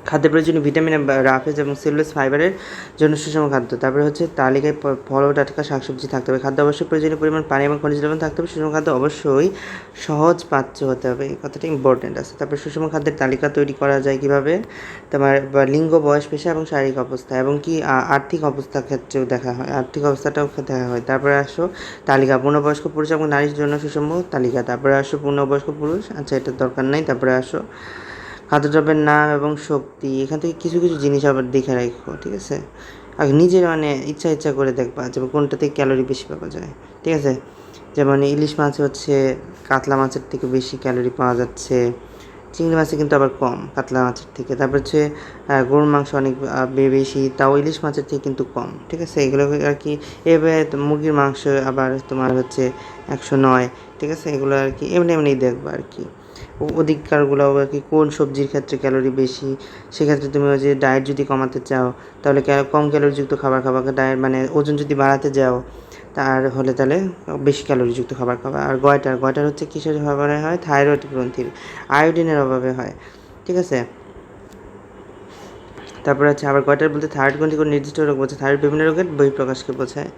খাদ্যে প্রয়োজনীয় ভিটামিন, রাফেজ এবং সেলুলোজ ফাইবারের জন্য সুষম খাদ্য। তারপরে হচ্ছে তালিকায় ফল ও টাটকা শাকসবজি থাকতে হবে। খাদ্য অবশ্যই প্রয়োজনীয় পরিমাণ পানি এবং খনিজ লবণ থাকতে হবে। সুষম খাদ্য অবশ্যই সহজ পাচ্য হতে হবে, এই কথাটা ইম্পর্টেন্ট আছে। তারপরে সুষম খাদ্যের তালিকা তৈরি করা যায় কীভাবে, তোমার লিঙ্গ, বয়স, পেশা এবং শারীরিক অবস্থা, এবং কি আর্থিক অবস্থার ক্ষেত্রেও দেখা হয়, আর্থিক অবস্থাটাও দেখা হয়। তারপরে আসো তালিকা, পূর্ণবয়স্ক পুরুষ এবং নারীর জন্য সুষম তালিকা। তারপরে আসো পূর্ণবয়স্ক পুরুষ, আচ্ছা এটা দরকার নাই। তারপরে আসো খাদ্যদ্রব্যের নাম এবং শক্তি, এখান থেকে কিছু কিছু জিনিস আবার দেখে রাখো, ঠিক আছে। আর নিজের মানে ইচ্ছা করে দেখবা যে কোনটা থেকে ক্যালোরি বেশি পাওয়া যায়, ঠিক আছে। যেমন ইলিশ মাছ হচ্ছে কাতলা মাছের থেকে বেশি ক্যালোরি পাওয়া যাচ্ছে, চিংড়ি মাছে কিন্তু আবার কম কাতলা মাছের থেকে। তারপর হচ্ছে গরুর মাংস অনেক বেশি, তাও ইলিশ মাছের থেকে কিন্তু কম, ঠিক আছে। এগুলো আর কি এভাবে মুরগির মাংস আবার তোমার হচ্ছে 109, ঠিক আছে। এগুলো আর কি এমনি দেখবা আর কি অধিকারগুলো আর কি, কোন সবজির ক্ষেত্রে ক্যালোরি বেশি। সেক্ষেত্রে তুমি ওই যে ডায়েট যদি কমাতে চাও তাহলে কম ক্যালোরিযুক্ত খাবার খাবা, ডায়েট মানে ওজন যদি বাড়াতে যাও তাহলে বেশি ক্যালোরিযুক্ত খাবার খাবা। আর গয়টার হচ্ছে কিসের অভাবে হয়, থাইরয়েড গ্রন্থির আয়োডিনের অভাবে হয়, ঠিক আছে। তারপরে হচ্ছে আবার গয়টার বলতে থাইরয়েড গ্রন্থি কোনো নির্দিষ্ট রোগ বোঝায়, থাইরয়েড বিভিন্ন রোগের বহিঃপ্রকাশকে বোঝায়।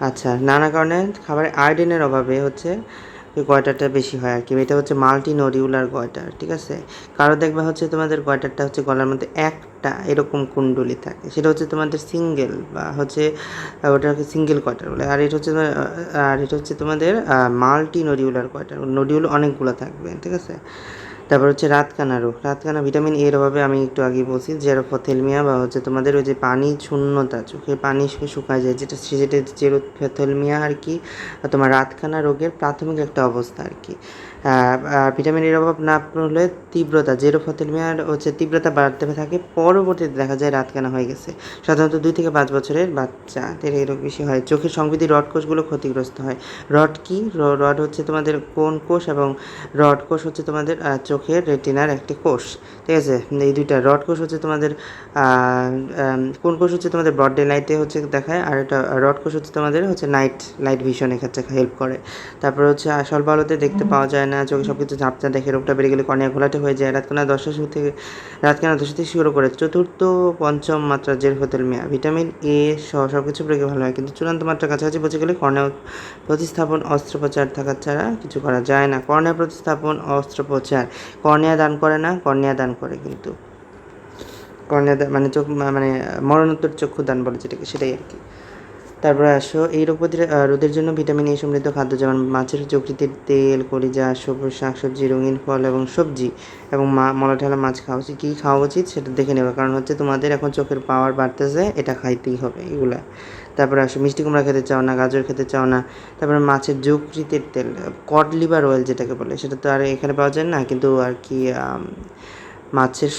আচ্ছা, নানা কারণে খাবারে আয়োডিনের অভাবে হচ্ছে গয়টারটা বেশি হয় আর কি, এটা হচ্ছে মাল্টি নডিউলার গয়টার, ঠিক আছে। কারো দেখবে হচ্ছে তোমাদের গয়টারটা হচ্ছে গলার মধ্যে একটা এরকম কুণ্ডলি থাকে, সেটা হচ্ছে তোমাদের সিঙ্গেল বা হচ্ছে ওটাকে সিঙ্গেল গয়টার বলে। আর এটা হচ্ছে তোমাদের মাল্টি নডিউলার গয়টার, নডিউল অনেকগুলো থাকবে, ঠিক আছে। তারপর হচ্ছে রাতকানা রোগ। রাতকানা ভিটামিন এর অভাবে আমি একটু আগেই বলছি জেরোফথেলমিয়া বা হচ্ছে তোমাদের ওই যে পানি শূন্যতা, চোখের পানি শুকায় যায়, যেটা জেরোফথেলমিয়া আর কি তোমার রাতকানা রোগের প্রাথমিক একটা অবস্থা আর কি। ভিটামিন এর অভাব না হলে তীব্রতা জেরোফথেলমিয়ার হচ্ছে তীব্রতা বাড়তে থাকে, পরবর্তীতে দেখা যায় রাতকানা হয়ে গেছে। সাধারণত 2 থেকে 5 বছরের বাচ্চাদের এই রোগ বেশি হয়। চোখের সংবেদী রড কোষগুলো ক্ষতিগ্রস্ত হয়। রড কি? রড হচ্ছে তোমাদের কোন কোষ, এবং রড কোষ হচ্ছে তোমাদের চোখের রেটিনার একটি কোষ, ঠিক আছে। এই দুইটা রড কোষ হচ্ছে তোমাদের কোন কোষ হচ্ছে তোমাদের ব্রড ডে লাইটে হচ্ছে দেখায়, আর এটা রড কোষ হচ্ছে তোমাদের হচ্ছে লাইট ভিশনের ক্ষেত্রে হেল্প করে। তারপর হচ্ছে স্বল্প আলোতে দেখতে পাওয়া যায় না, চোখে সব কিছু ঝাপসা দেখে, রোগটা বেড়ে গেলে কর্নিয়া ঘোলাটে হয়ে যায়। রাতকানা দশা থেকে শুরু করে চতুর্থ পঞ্চম মাত্রা জেরোফথেলমিয়া। ভিটামিন এ সব কিছু প্রয়োগে ভালো হয়, কিন্তু চূড়ান্ত মাত্রা কাছাকাছি পৌঁছে গেলে কর্নিয়া প্রতিস্থাপন অস্ত্রোপচার থাকা ছাড়া কিছু করা যায় না। কর্নিয়া প্রতিস্থাপন অস্ত্রোপচার, কর্নিয়া দান করে না, কর্নিয়া দান করে, কিন্তু কর্নিয়া মানে চোখ মানে মরণোত্তর চক্ষুদান বলে যেটাকে, সেটাই আর কি। তারপরে আসো এই রোদের জন্য ভিটামিন এ সমৃদ্ধ খাদ্য, যেমন মাছের যকৃতের তেল, কলিজা, সবুজ শাকসবজি, রঙিন ফল এবং সবজি, এবং মলাঠালা মাছ খাওয়া উচিত। কী খাওয়া উচিত সেটা দেখে নেবে, কারণ হচ্ছে তোমাদের এখন চোখের পাওয়ার বাড়তেছে, এটা খাইতেই হবে এগুলা। তারপরে আসো মিষ্টি কুমড়া খেতে চাও না, গাজর খেতে চাও না। তারপরে মাছের যকৃতের তেল, কড লিভার অয়েল যেটাকে বলে, সেটা তো আর এখানে পাওয়া যায় না, কিন্তু আর কি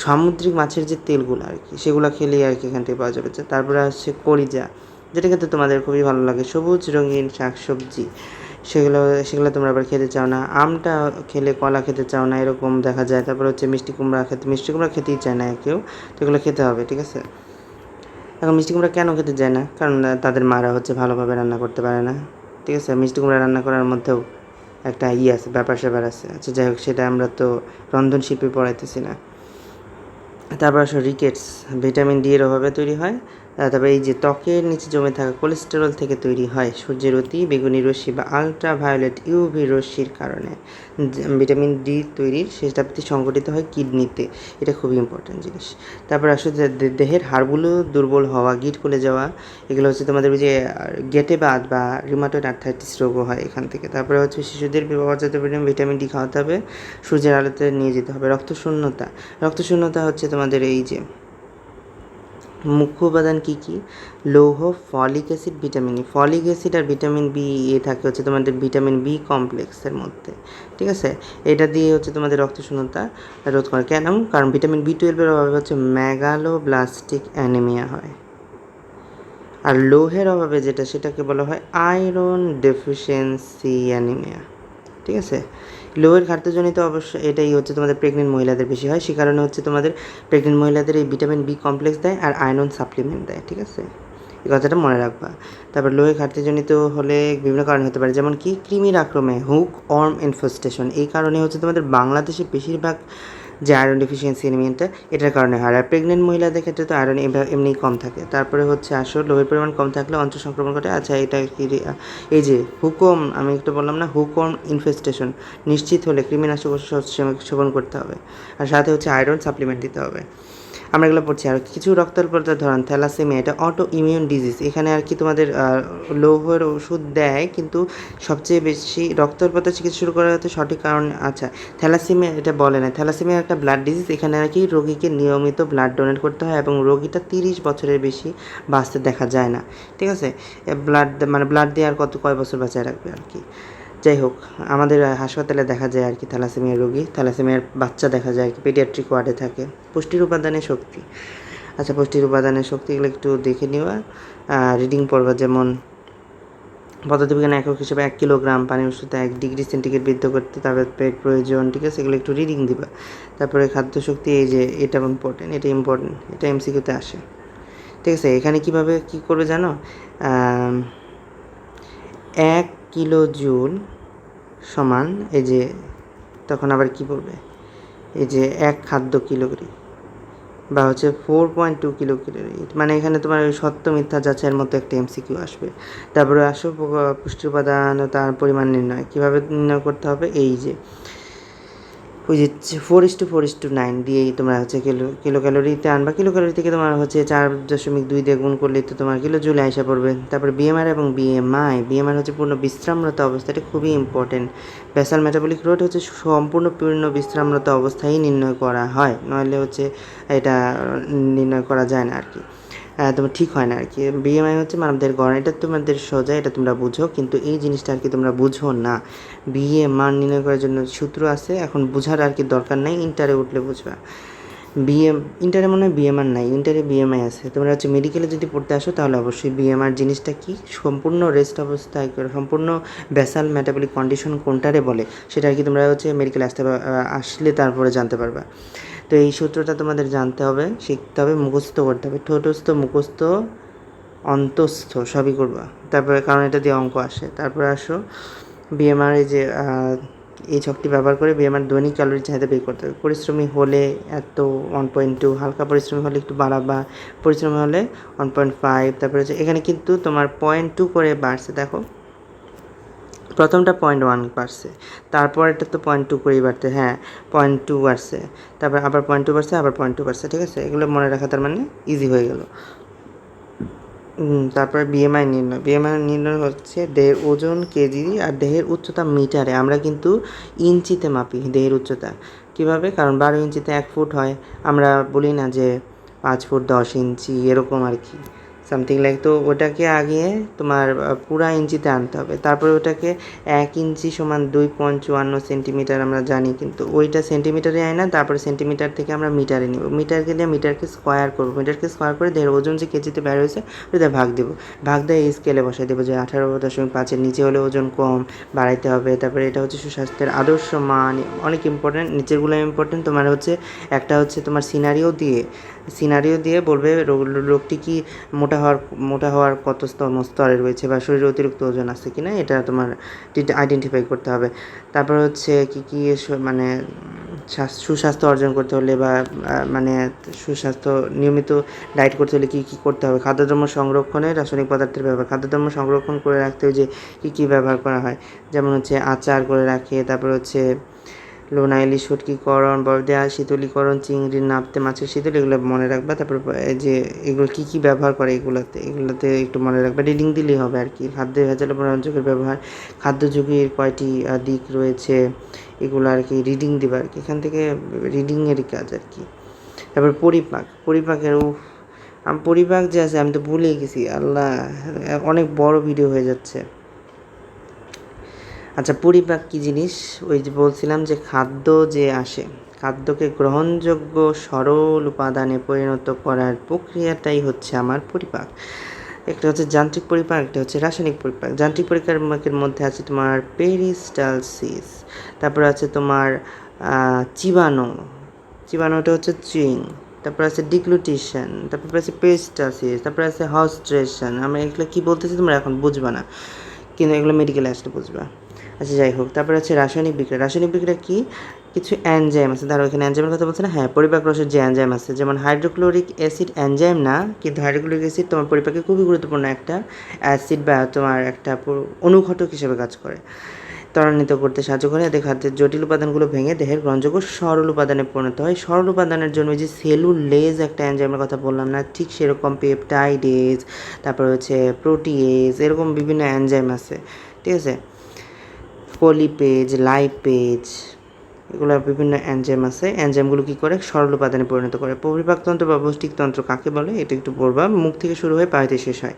সামুদ্রিক মাছের যে তেলগুলো আর কি, সেগুলো খেলেই আর কি এখান থেকে পাওয়া যাবে। তারপরে আসছে কলিজা, যেটা খেতে তোমাদের খুবই ভালো লাগে, সবুজ রঙিন শাকসবজি, সেগুলো তোমরা আবার খেতে চাও না। আমটা খেলে কলা খেতে চাও না, এরকম দেখা যায়। তারপর হচ্ছে মিষ্টি কুমড়া খেতেই চায় না কেউ, তো এগুলো খেতে হবে, ঠিক আছে। এখন মিষ্টি কুমড়া কেন খেতে চায় না? কারণ তাদের মারা হচ্ছে ভালোভাবে রান্না করতে পারে না, ঠিক আছে। মিষ্টি কুমড়া রান্না করার মধ্যেও একটা আছে, ব্যাপার স্যাপার আছে। আচ্ছা যাই হোক, সেটা আমরা তো রন্ধনশিল্পী পড়াইতেছি না। তারপর আসো রিকেটস, ভিটামিন ডি এর অভাবে তৈরি হয়। তারপরে এই যে ত্বকের নিচে জমে থাকা কোলেস্টেরল থেকে তৈরি হয় সূর্যের অতি বেগুনি রশ্মি বা আলট্রাভায়োলেট ইউভি রশ্মির কারণে। ভিটামিন ডি তৈরির শেষ ধাপটি সংঘটিত হয় কিডনিতে, এটা খুবই ইম্পর্ট্যান্ট জিনিস। তারপর আসো যে দেহের হাড়গুলো দুর্বল হওয়া, গিট খুলে যাওয়া, এগুলো হচ্ছে তোমাদের ওই যে গেটে বাত বা রিউমাটয়েড আর্থ্রাইটিস রোগও হয় এখান থেকে। তারপরে হচ্ছে শিশুদের পর্যাপ্ত ভিটামিন ডি খাওয়াতে হবে, সূর্যের আলোতে নিয়ে যেতে হবে। রক্তশূন্যতা হচ্ছে তোমাদের এই যে মুখ্য উপাদান কী কী? লৌহ, folic acid, vitamin E. Folic acid আর ভিটামিন বি এ থাকে হচ্ছে তোমাদের ভিটামিন বি কমপ্লেক্সের মধ্যে, ঠিক আছে। এটা দিয়ে হচ্ছে তোমাদের রক্তশূন্যতা রোধ করে। কেন? কারণ ভিটামিন বি12-এর অভাবে হচ্ছে মেগালোব্লাস্টিক অ্যানিমিয়া হয়। আর লৌহের অভাবে সেটাকে বলা হয় আয়রন ডেফিসিয়েন্সি অ্যানিমিয়া, ঠিক আছে। লোহের ঘাটতিজনিত অবশ্য এটাই হচ্ছে তোমাদের প্রেগনেন্ট মহিলাদের বেশি হয়, সে কারণে হচ্ছে তোমাদের প্রেগনেন্ট মহিলাদের এই ভিটামিন বি কমপ্লেক্স দেয় আর আয়রন সাপ্লিমেন্ট দেয়, ঠিক আছে। এই কথাটা মনে রাখবা। তারপর লোহের ঘাটতিজনিত হলে বিভিন্ন কারণ হতে পারে, যেমন কি কৃমির আক্রমণে, হুক অর্ম ইনফেস্টেশন, এই কারণে হচ্ছে তোমাদের বাংলাদেশে বেশিরভাগ যে আয়রন ডেফিসিয়েন্সি অ্যানিমিয়াটা এটার কারণে হয়। আর প্রেগনেন্ট মহিলাদের ক্ষেত্রে তো আয়রন এমনিই কম থাকে। তারপরে হচ্ছে আসলে লোহের পরিমাণ কম থাকলে অন্ত্র সংক্রমণ ঘটে। আচ্ছা এটা কি এই যে হুকম, আমি একটু বললাম না, হুকম ইনফেস্টেশন নিশ্চিত হলে কৃমিনাশক ওষুধ সেবন করতে হবে, আর সাথে হচ্ছে আয়রন সাপ্লিমেন্ট দিতে হবে। আমরা এগুলো পড়ছি। আর কিছু রক্তাল্পতার ধরন থ্যালাসেমিয়া, এটা অটো ইমিউন ডিজিজ, এখানে আর কি তোমাদের লৌহের ওষুধ দেয়, কিন্তু সবচেয়ে বেশি রক্তাল্পতা চিকিৎসা শুরু করা হতে সঠিক কারণ। আচ্ছা থ্যালাসেমিয়া এটা বলে না, থ্যালাসেমিয়া একটা ব্লাড ডিজিজ, এখানে আর কি রোগীকে নিয়মিত ব্লাড ডোনেট করতে হয় এবং রোগীটা 30 বছরের বেশি বাঁচতে দেখা যায় না, ঠিক আছে। ব্লাড দিয়ে আর কয় বছর বাঁচায় রাখবে আর কি। যাই হোক, আমাদের হাসপাতালে দেখা যায় আর কি থ্যালাসেমিয়ার রোগী, থ্যালাসেমিয়ার বাচ্চা দেখা যায় আর কি পেডিয়াট্রিক ওয়ার্ডে থাকে। পুষ্টির উপাদানের শক্তি, আচ্ছা পুষ্টির উপাদানের শক্তিগুলো একটু দেখে নেওয়া, রিডিং পড়বা। যেমন পদার্থবিজ্ঞানের একক হিসেবে 1 কিলোগ্রাম পানির উষ্ণতা 1 ডিগ্রি সেন্টিগ্রেড বৃদ্ধি করতে তাদের পেট প্রয়োজন, ঠিক আছে। এগুলো একটু রিডিং দিবা। তারপরে খাদ্য শক্তি, এই যে এটা ইম্পর্টেন্ট, এটা এমসিকিউতে আসে, ঠিক আছে। এখানে কীভাবে কী করবে জানো? 1 কিলো জুল সমান এই যে, তখন আবার কি বলবে, এই যে 1 খাদ্য কিলোগ্রাম বা হচ্ছে 4.2 কিলোগ্রাম, মানে এখানে তোমার ওই সত্য মিথ্যা যাচাইয়ের মতো একটা এমসিকিউ আসবে। তারপরে আসো পুষ্টি উপাদান ও তার পরিমাণ নির্ণয়, কীভাবে নির্ণয় করতে হবে? এই যে ওই যে 4:4:9 দিয়েই তোমরা হচ্ছে কিলো ক্যালোরিতে আনবা। কিলো ক্যালোরি থেকে তোমার হচ্ছে 4.2 দিয়ে গুণ করলেই তো তোমার কিলো জুলে আইসা পড়বে। তারপরে বিএমআর এবং বিএমআর হচ্ছে পূর্ণ বিশ্রামরত অবস্থা, এটা খুবই ইম্পর্টেন্ট। বেসাল মেটাবলিক রেট হচ্ছে সম্পূর্ণ পূর্ণ বিশ্রামরত অবস্থায় নির্ণয় করা হয়, নইলে হচ্ছে এটা নির্ণয় করা যায় না আর কি, তোমার ঠিক হয় না আর কি। বিএমআই হচ্ছে মানবদের গড়ন, এটা তোমাদের সোজা, এটা তোমরা বুঝো, কিন্তু এই জিনিসটা আর কি তোমরা বুঝো না। বিএ মান নির্ণয় করার জন্য সূত্র আছে, এখন বোঝার আর কি দরকার নাই, ইন্টারে উঠলে বুঝবা। ইন্টারে মনে হয় বিএমআর নাই, ইন্টারে বিএমআই আছে। তোমরা হচ্ছে মেডিকেলে যদি পড়তে আসো তাহলে অবশ্যই বিএমআর জিনিসটা কি, সম্পূর্ণ রেস্ট অবস্থায় সম্পূর্ণ বেসাল মেটাবলিক কন্ডিশন কোনটারে বলে সেটা আর কি তোমরা হচ্ছে মেডিকেলে আসলে তারপরে জানতে পারবা। তো এই সূত্রটা তোমাদের জানতে হবে, শিখতে হবে, মুখস্থ করতে হবে, ঠোঁটস্থ মুখস্থ অন্তস্থ সবই করবা। তারপরে কারণ এটা দিয়ে অঙ্ক আসে। তারপরে আসো বিএমআর, এই যে এই ছকটি ব্যবহার করে বিএমআর দৈনিক ক্যালোরি চাহিদা বের করতে হবে। পরিশ্রমী হলে এত 1.2, হালকা পরিশ্রমী হলে একটু বাড়াবা, পরিশ্রমী হলে 1.5। তারপরে হচ্ছে এখানে কিন্তু তোমার 0.2 করে বাড়ছে, দেখো প্রথমটা 0.1 বাড়ছে, তারপর এটা তো 0.2 করেই বাড়তে, হ্যাঁ 0.2 বাড়ছে, তারপর আবার 0.2 বাড়ছে, আবার 0.2 বাড়ছে, ঠিক আছে, এগুলো মনে রাখা তার মানে ইজি হয়ে গেল। তারপরে বিএমআই নির্ণয় হচ্ছে দেহের ওজন কেজি আর দেহের উচ্চতা মিটারে। আমরা কিন্তু ইঞ্চিতে মাপি দেহের উচ্চতা। কীভাবে? কারণ 12 ইঞ্চিতে 1 ফুট হয়, আমরা বলি না যে 5 ফুট 10 ইঞ্চি এরকম আর কি, সামথিং লাইক। তো ওটাকে আগে তোমার পুরা ইঞ্চিতে আনতে হবে, তারপরে ওটাকে 1 ইঞ্চি সমান 2.54 সেন্টিমিটার আমরা জানি, কিন্তু ওইটা সেন্টিমিটারে আয় না, তারপরে সেন্টিমিটার থেকে আমরা মিটারে নিব, মিটারকে দিয়ে মিটারকে স্কোয়ার করবো, মিটারকে স্কোয়ার করে দেহের ওজন যে কেজিতে বের হয়েছে ওটা ভাগ দেবো, ভাগ দিয়ে এই স্কেলে বসাই দেবো যে 18.5-এর নিচে হলে ওজন কম, বাড়াইতে হবে। তারপরে এটা হচ্ছে সুস্বাস্থ্যের আদর্শ মান, অনেক ইম্পর্টেন্ট, নিচেরগুলো ইম্পর্টেন্ট। তোমার হচ্ছে একটা হচ্ছে তোমার সিনারিও দিয়ে বলবে রোগটি কি মোটা হওয়ার কত স্তরে রয়েছে বা শরীরে অতিরিক্ত ওজন আছে কি না, এটা তোমার আইডেন্টিফাই করতে হবে। তারপর হচ্ছে কী মানে সুস্বাস্থ্য অর্জন করতে হলে বা মানে সুস্বাস্থ্য নিয়মিত ডায়েট করতে হলে কী করতে হবে, খাদ্যদ্রব্য সংরক্ষণে রাসায়নিক পদার্থের ব্যবহার, খাদ্যদ্রব্য সংরক্ষণ করে রাখতে হয় যে কী ব্যবহার করা হয়, যেমন হচ্ছে আচার করে রাখে, তারপর হচ্ছে লোনাইলি শুটকিকরণ, বরদেয়া শীতলীকরণ, চিংড়ির নাপতে মাছের শীতল, এগুলো মনে রাখবা। তারপর যে এগুলো কী ব্যবহার করে এগুলোতে একটু মনে রাখবা, রিডিং দিলেই হবে আর কি। খাদ্যে ভেজাল রঞ্জকের ব্যবহার, খাদ্য ঝুঁকির কয়টি দিক রয়েছে, এগুলো আর কি রিডিং দিবা আর কি, এখান থেকে রিডিংয়েরই কাজ আর কি। তারপর পরিপাকের পরিপাক যে আছে আমি তো ভুলেই গেছি, আল্লাহ অনেক বড় ভিডিও হয়ে যাচ্ছে। আচ্ছা, পরিপাক কী জিনিস? ওই যে বলছিলাম যে খাদ্য যে আসে, খাদ্যকে গ্রহণযোগ্য সরল উপাদানে পরিণত করার প্রক্রিয়াটাই হচ্ছে আমার পরিপাক। একটা হচ্ছে যান্ত্রিক পরিপাক, একটা হচ্ছে রাসায়নিক পরিপাক। যান্ত্রিক পরিপাকের মধ্যে আছে তোমার পেরিস্টালসিস, তারপর আছে তোমার চিবানোটা হচ্ছে চুইং, তারপর আছে ডিগ্লুটিশন, তারপর আছে পেরিস্টালসিস, তারপর আছে হাউস্ট্রেশন। আমি এগুলো কী বলতেছি তোমরা এখন বুঝবা না, কিন্তু এগুলো মেডিকেলে আসলে বুঝবা। আচ্ছা যাই হোক, তারপরে হচ্ছে রাসায়নিক বিক্রিয়া কী? কিছু অ্যানজাইম আছে, ধরো এখানে অ্যানজাইমের কথা বলছে না, হ্যাঁ পরিপাক রসের যে অ্যানজাইম আছে, যেমন হাইড্রোক্লোরিক অ্যাসিড অ্যানজাইম না, কিন্তু হাইড্রোক্লোরিক অ্যাসিড তোমার পরিপাকে খুবই গুরুত্বপূর্ণ একটা অ্যাসিড বা তোমার একটা অনুঘটক হিসেবে কাজ করে, ত্বরান্বিত করতে সাহায্য করে, এতে খাদ্যের জটিল উপাদানগুলো ভেঙে দেহের গ্রহণযোগ্য সরল উপাদানে পরিণত হয়। সরল উপাদানের জন্য যে সেলুলেজ একটা অ্যানজাইমের কথা বললাম না, ঠিক সেরকম পেপটাইডেজ, তারপর হচ্ছে প্রোটিয়েজ, এরকম বিভিন্ন অ্যানজাইম আছে, ঠিক আছে, পলিপেজ, লাইপেজ, এগুলো বিভিন্ন অ্যানজাইম আছে। অ্যানজাইমগুলো কী করে? সরল উপাদানে পরিণত করে। পরিপাকতন্ত্র বা পৌষ্টিকতন্ত্র কাকে বলে এটা একটু পড়বা। মুখ থেকে শুরু হয়ে পায়েতে শেষ হয়।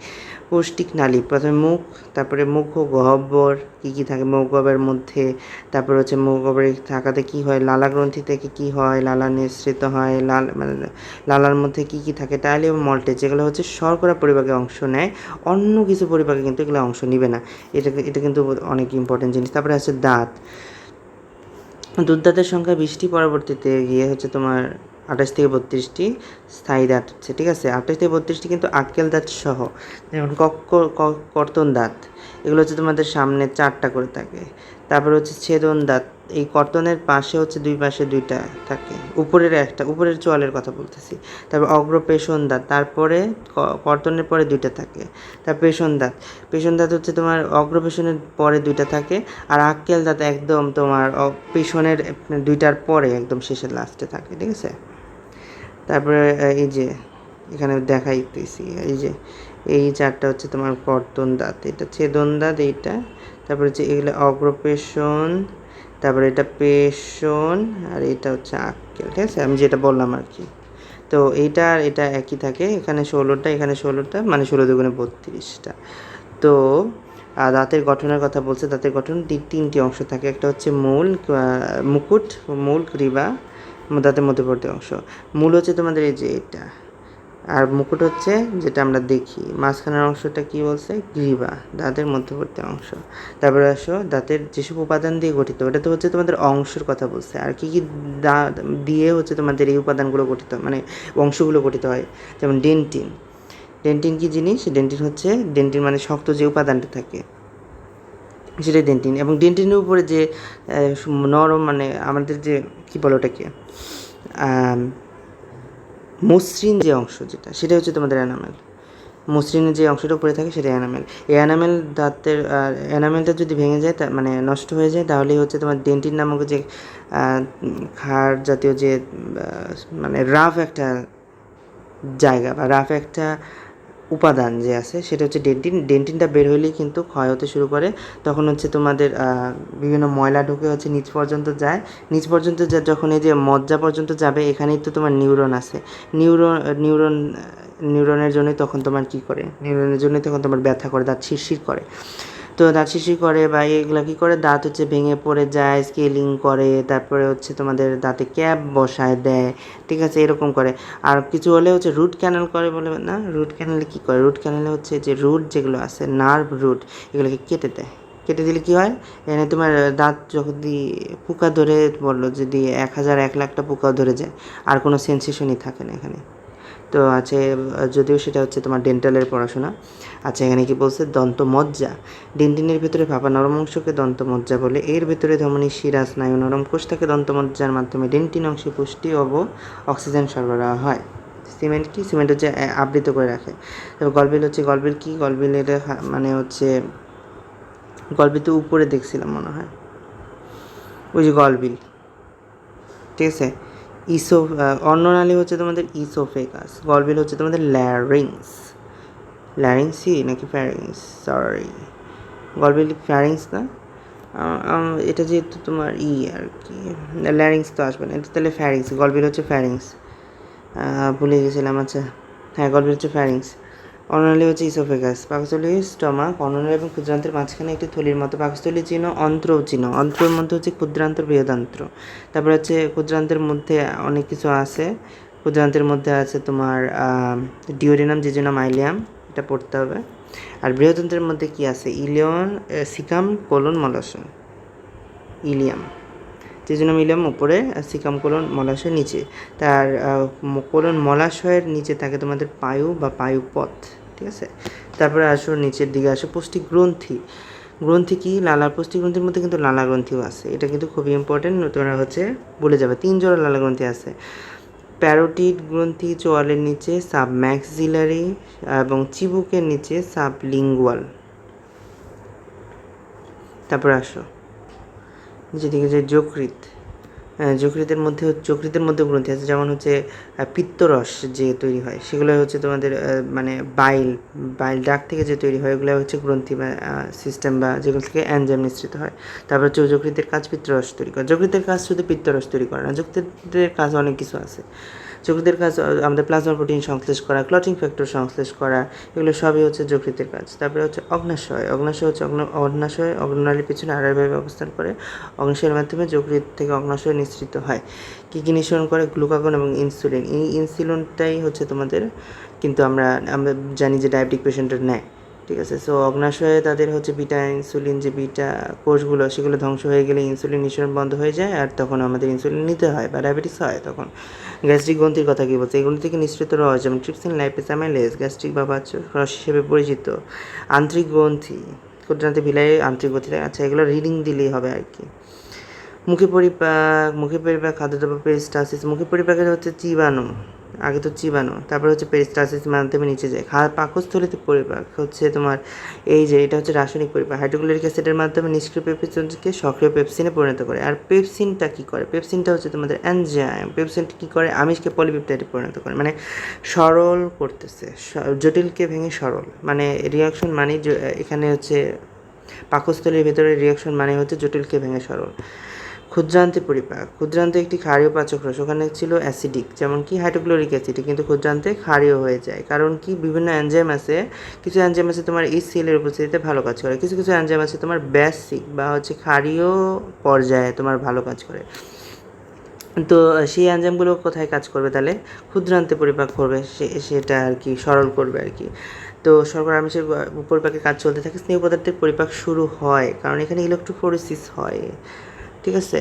পৌষ্টিক নালী, প্রথমে মুখ, তারপরে মুখ ও গহ্বর, কী থাকে মুখ গহ্বরের মধ্যে, তারপর হচ্ছে মুখ গহ্বরে থাকাতে কী হয়, লালা গ্রন্থি থেকে কী হয়, লালা নিঃসৃত হয়, মানে লালার মধ্যে কী থাকে, টাইলি এবং মল্টেজ, যেগুলো হচ্ছে শর্করা পরিপাকে অংশ নেয়, অন্য কিছু পরিপাকে কিন্তু এগুলো অংশ নেবে না। এটা কিন্তু অনেক ইম্পর্টেন্ট জিনিস। তারপরে আছে দাঁত, দুধদাঁতের সংখ্যা 20টি, পরবর্তীতে গিয়ে হচ্ছে তোমার 28 থেকে 32টি স্থায়ী দাঁত হচ্ছে, ঠিক আছে, 28 থেকে 32টি কিন্তু আক্কেল দাঁত সহ, যেমন কর্তন দাঁত, এগুলো হচ্ছে তোমাদের সামনে 4টা করে থাকে, তারপরে হচ্ছে ছেদন দাঁত, এই কর্তনের পাশে হচ্ছে দুই পাশে দুইটা থাকে, উপরের একটা, উপরের চোয়ালের কথা বলতেছি। তারপর অগ্রপেশন দাঁত, তারপরে কর্তনের পরে দুইটা থাকে। তারপর পেশন দাঁত, পেশন দাঁত হচ্ছে তোমার অগ্রপেশনের পরে দুইটা থাকে, আর আক্কেল দাঁত একদম তোমার পেশনের দুইটার পরে একদম শেষের লাস্টে থাকে, ঠিক আছে। তারপরে এই যে এখানে দেখাইতেছি, এই যে এই চারটা হচ্ছে তোমার কর্তন দাঁত, এটা ছেদন দাঁত এইটা, তারপরে হচ্ছে এগুলো অগ্রপেশন, তারপরে এটা পেশন, আর এটা হচ্ছে আক্কেল, ঠিক আছে, আমি যেটা বললাম আর কি। তো এইটা আর এটা একই থাকে, এখানে 16টা, এখানে 16টা, মানে 16 দুগুণে 32টা। তো দাঁতের গঠনের কথা বলছে, দাঁতের গঠন তিনটি অংশ থাকে, একটা হচ্ছে মূল, মুকুট, মূল, গ্রীবা, দাঁতের মধ্যবর্তী অংশ। মূল হচ্ছে তোমাদের এই যে এটা, আর মুকুট হচ্ছে যেটা আমরা দেখি, মাঝখানের অংশটা কি বলছে, গ্রীবা, দাঁতের মধ্যবর্তী অংশ। তারপরে আসো দাঁতের যেসব উপাদান দিয়ে গঠিত, ওটা তো হচ্ছে তোমাদের অংশের কথা বলছে, আর কি কি দিয়ে হচ্ছে তোমাদের এই উপাদানগুলো গঠিত, মানে অংশগুলো গঠিত হয়, যেমন ডেন্টিন। ডেন্টিন কি জিনিস, ডেন্টিন হচ্ছে, ডেন্টিন মানে শক্ত যে উপাদানটা থাকে সেটাই ডেন্টিন। এবং ডেন্টিনের উপরে যে নরম, মানে আমাদের যে কী বলে ওটাকে, মসৃণ যে অংশ যেটা, সেটা হচ্ছে তোমাদের অ্যানামেল। মসৃণের যে অংশটা উপরে থাকে সেটা অ্যানামেল। এই অ্যানামেল দাঁতের অ্যানামেলটা যদি ভেঙে যায়, মানে নষ্ট হয়ে যায়, তাহলেই হচ্ছে তোমার ডেন্টিন নামক যে ক্ষার জাতীয় যে মানে রাফ একটা জায়গা বা রাফ একটা উপাদান যে আছে, সেটা হচ্ছে ডেন্টিন। ডেন্টিনটা বের হলেই কিন্তু ক্ষয় হতে শুরু করে, তখন হচ্ছে তোমাদের বিভিন্ন ময়লা ঢুকে হচ্ছে নিচ পর্যন্ত যায়, নিচ পর্যন্ত যখন এই যে মজ্জা পর্যন্ত যাবে, এখানেই তো তোমার নিউরন আছে, নিউরনের জন্যই তখন তোমার কী করে, নিউরনের জন্যই তখন তোমার ব্যথা করে, দাঁত শিরশির করে। তো দাঁত শিরশির করে বা এগুলো কী করে, দাঁত হচ্ছে ভেঙে পড়ে যায়, স্কেলিং করে, তারপরে হচ্ছে তোমাদের দাঁতে ক্যাপ বসায় দেয়, ঠিক আছে, এরকম করে। আর কিছু হলে হচ্ছে রুট ক্যানেল করে, বলে না, রুট ক্যানেলে কী করে, রুট ক্যানেলে হচ্ছে যে রুট যেগুলো আছে, নার্ভ রুট, এগুলোকে কেটে দেয়। কেটে দিলে কী হয়, এখানে তোমার দাঁত যদি পোকা ধরে, বললো যদি 1000-1,00,000টা পোকাও ধরে যায়, আর কোনো সেন্সেশনই থাকে না এখানে। তো আছে, যদিও সেটা হচ্ছে তোমার ডেন্টালের পড়াশোনা। আচ্ছা, এখানে কি বলছে, দন্তমজ্জা। ডেন্টিনের ভিতরে ভাপা নরম অংশকে দন্তমজ্জা বলে। এর ভিতরে ধমনী, শিরা, স্নায়ু, নরম কোষ থাকে। দন্তমজ্জার মাধ্যমে ডেন্টিন অংশে পুষ্টি ও অক্সিজেন সরবরাহ হয়। সিমেন্ট কি, সিমেন্ট হচ্ছে আবৃত করে রাখে। তবে গলবিল হচ্ছে, গলবিল কি, গলবিলের মানে হচ্ছে, গলবিল তো উপরে দেখছিলাম মনে হয়, ওই যে গলবিল, ঠিক আছে। অন্ননালী হচ্ছে তোমাদের ইসোফেগাস। গলবিল হচ্ছে তোমাদের ল্যারিংস, ল্যারিংসি নাকি ফ্যারিংস, সরি, গলবিল ফ্যারিংস না, এটা যেহেতু তোমার আর কি, ল্যারিংস তো আসবে না, এটা তাহলে ফ্যারিংস। গলবিল হচ্ছে ফ্যারিংস, ভুলে গেছিলাম। আচ্ছা হ্যাঁ, গলবিল হচ্ছে ফ্যারিংস। অন্ননালী হচ্ছে ইসোফেগাস। পাকস্থলী স্টমাক। অন্ননালী এবং ক্ষুদ্রান্ত্রের মাঝখানে একটি থলির মতো। পাকস্থলী চিহ্ন, অন্ত্রও চিহ্ন। অন্ত্রের মধ্যে হচ্ছে ক্ষুদ্রান্ত, বৃহদান্ত্র। তারপরে হচ্ছে ক্ষুদ্রান্তের মধ্যে অনেক কিছু আছে। ক্ষুদ্রান্তের মধ্যে আছে তোমার ডিওডিনাম, জিজোনাম, আইলিয়াম, এটা পড়তে হবে। আর বৃহদান্ত্রের মধ্যে কি আছে, ইলিয়ন, সিকাম, কোলন, মলাশয়, ইলিয়াম, জিজোনাম, ইলিয়াম উপরে, সিকাম, কোলন, মলাশয় নিচে। তার কোলন মলাশয়ের নিচে থাকে তোমাদের পায়ু বা পায়ুপথ, ঠিক আছে। তারপরে আসো নিচের দিকে আসো, পুষ্টি গ্রন্থি। গ্রন্থি কি, লালা। পুষ্টি গ্রন্থির মধ্যে কিন্তু লালা গ্রন্থিও আছে, এটা কিন্তু খুবই ইম্পর্টেন্ট, তোমরা হচ্ছে বলে যাবে। 3 জোড়া লালা গ্রন্থি আছে। প্যারোটিড গ্রন্থি চোয়ালের নিচে, সাবম্যাক্সিলারি, এবং চিবুকের নিচে সাবলিঙ্গুয়াল। তারপর আসো নিচের দিকে যে যকৃৎ, যকৃতের মধ্যে গ্রন্থি আছে, যেমন হচ্ছে পিত্তরস যে তৈরি হয়, সেগুলো হচ্ছে তোমাদের মানে বাইল ডাক থেকে যে তৈরি হয়, ওগুলো হচ্ছে গ্রন্থি বা সিস্টেম, বা যেগুলো থেকে এনজাইম নিঃসৃত হয়। তারপর হচ্ছে যকৃতের কাজ পিত্তরস তৈরি করে। যকৃতের কাজ শুধু পিত্তরস তৈরি করে না, যকৃতের কাজ অনেক কিছু আছে। যকৃতের কাজ আমাদের প্লাজমা প্রোটিন সংশ্লেষ করা, ক্লটিং ফ্যাক্টর সংশ্লেষ করা, এগুলো সবই হচ্ছে যকৃতের কাজ। তারপরে হচ্ছে অগ্নাশয়। অগ্নানালীর পিছনে আড়াআড়িভাবে অবস্থান করে। অগ্নাশয়ের মাধ্যমে যকৃত থেকে অগ্নাশয় নিঃসৃত হয়। কী কী নিঃসরণ করে, গ্লুকাগন এবং ইনসুলিন। এই ইনসুলিনটাই হচ্ছে তোমাদের, কিন্তু আমরা জানি যে ডায়াবেটিক পেশেন্টের নেয়, ঠিক আছে। সো অগ্নাশয়ে তাদের হচ্ছে বিটা ইনসুলিন, যে বিটা কোষগুলো, সেগুলো ধ্বংস হয়ে গেলে ইনসুলিন নিঃসরণ বন্ধ হয়ে যায়, আর তখন আমাদের ইনসুলিন নিতে হয় বা ডায়াবেটিস হয় তখন। গ্যাস্ট্রিক গ্রন্থির কথা কী বলছে, এগুলো থেকে নিঃসৃত রস, যেমন ট্রিপসিন, লাইপেজ, অ্যামাইলেজ, গ্যাস্ট্রিক বা বাচ্চ রস হিসেবে পরিচিত। আন্ত্রিক গ্রন্থি, ক্ষুদ্রান্তে বিলাই আন্তরিক গতি থাকে। আচ্ছা, এগুলো রিডিং দিলেই হবে আর কি। মুখে পরিপাক খাদ্যদ্রব্য পেরিস্টালসিস। মুখে পরিপাকের হচ্ছে চিবানো, আগে তো চিবানো, তারপরে হচ্ছে পেরিস্টালসিস মাধ্যমে নিচে যায়। পাকস্থলীতে পরিপাক হচ্ছে তোমার এই যে এটা হচ্ছে রাসায়নিক পরিপাক, হাইড্রোক্লোরিক অ্যাসিডের মাধ্যমে নিষ্ক্রিয় পেপসিনকে সক্রিয় পেপসিনে পরিণত করে। আর পেপসিনটা কী করে? পেপসিনটা হচ্ছে তোমাদের এনজাইম। পেপসিনটা কী করে? আমিষকে পলিপেপটাইডে পরিণত করে, মানে সরল করতেছে, জটিলকে ভেঙে সরল, মানে রিয়াকশন মানে এখানে হচ্ছে পাকস্থলীর ভেতরে রিয়াকশন মানে হচ্ছে জটিলকে ভেঙে সরল। ক্ষুদ্রান্তে পরিপাক। ক্ষুদ্রান্তে একটি ক্ষারীয় পাচক রস, ওখানে ছিল অ্যাসিডিক, যেমন কি হাইড্রোক্লোরিক অ্যাসিড, কিন্তু ক্ষুদ্রান্তে ক্ষারীয় হয়ে যায়। কারণ কি বিভিন্ন এনজাইম আছে, কিছু এনজাইম আছে তোমার HCl এর উপস্থিতিতে ভালো কাজ করে, কিছু কিছু এনজাইম আছে তোমার বেসিক বা হচ্ছে ক্ষারীয় পর্যায়ে তোমার ভালো কাজ করে। তো সেই এনজাইমগুলো কোথায় কাজ করবে তাহলে? ক্ষুদ্রান্তে পরিপাক করবে, সেটা আর কি সরল করবে আর কি। তো শর্করা আমিষের পরিপাকের কাজ চলতে থাকে, স্নেহ পদার্থের পরিপাক শুরু হয়, কারণ এখানে ইলেকট্রোফোরেসিস হয়, ঠিক আছে।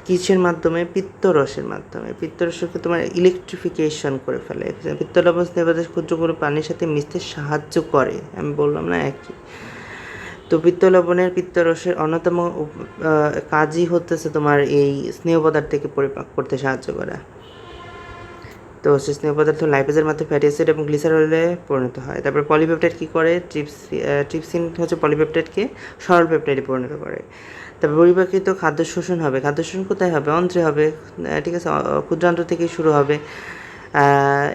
কিসের মাধ্যমে? পিত্তরসের মাধ্যমে। পিত্তরসকে তোমার ইলেকট্রিফিকেশন করে ফেলে। পিত্তলবণ স্নেহ পদার্থ ক্ষুদ্রগুলো পানির সাথে মিশতে সাহায্য করে, আমি বললাম না একই। তো পিত্তলবণের পিত্তরসের অন্যতম কাজই হতেছে তোমার এই স্নেহ পদার্থকে পরিপাক করতে সাহায্য করা। তো সে স্নেহ পদার্থ লাইপেজের মাধ্যমে ফ্যাটি অ্যাসিড এবং গ্লিসারলে পরিণত হয়। তারপর পলিপেপটাইড কী করে? ট্রিপসিন হচ্ছে পলিপেপটাইডকে সরল পেপটাইডে পরিণত করে। তারপর পরিপাকিত খাদ্য শোষণ হবে। খাদ্য শোষণ কোথায় হবে? অন্ত্রে হবে, ঠিক আছে, ক্ষুদ্রান্ত থেকেই শুরু হবে।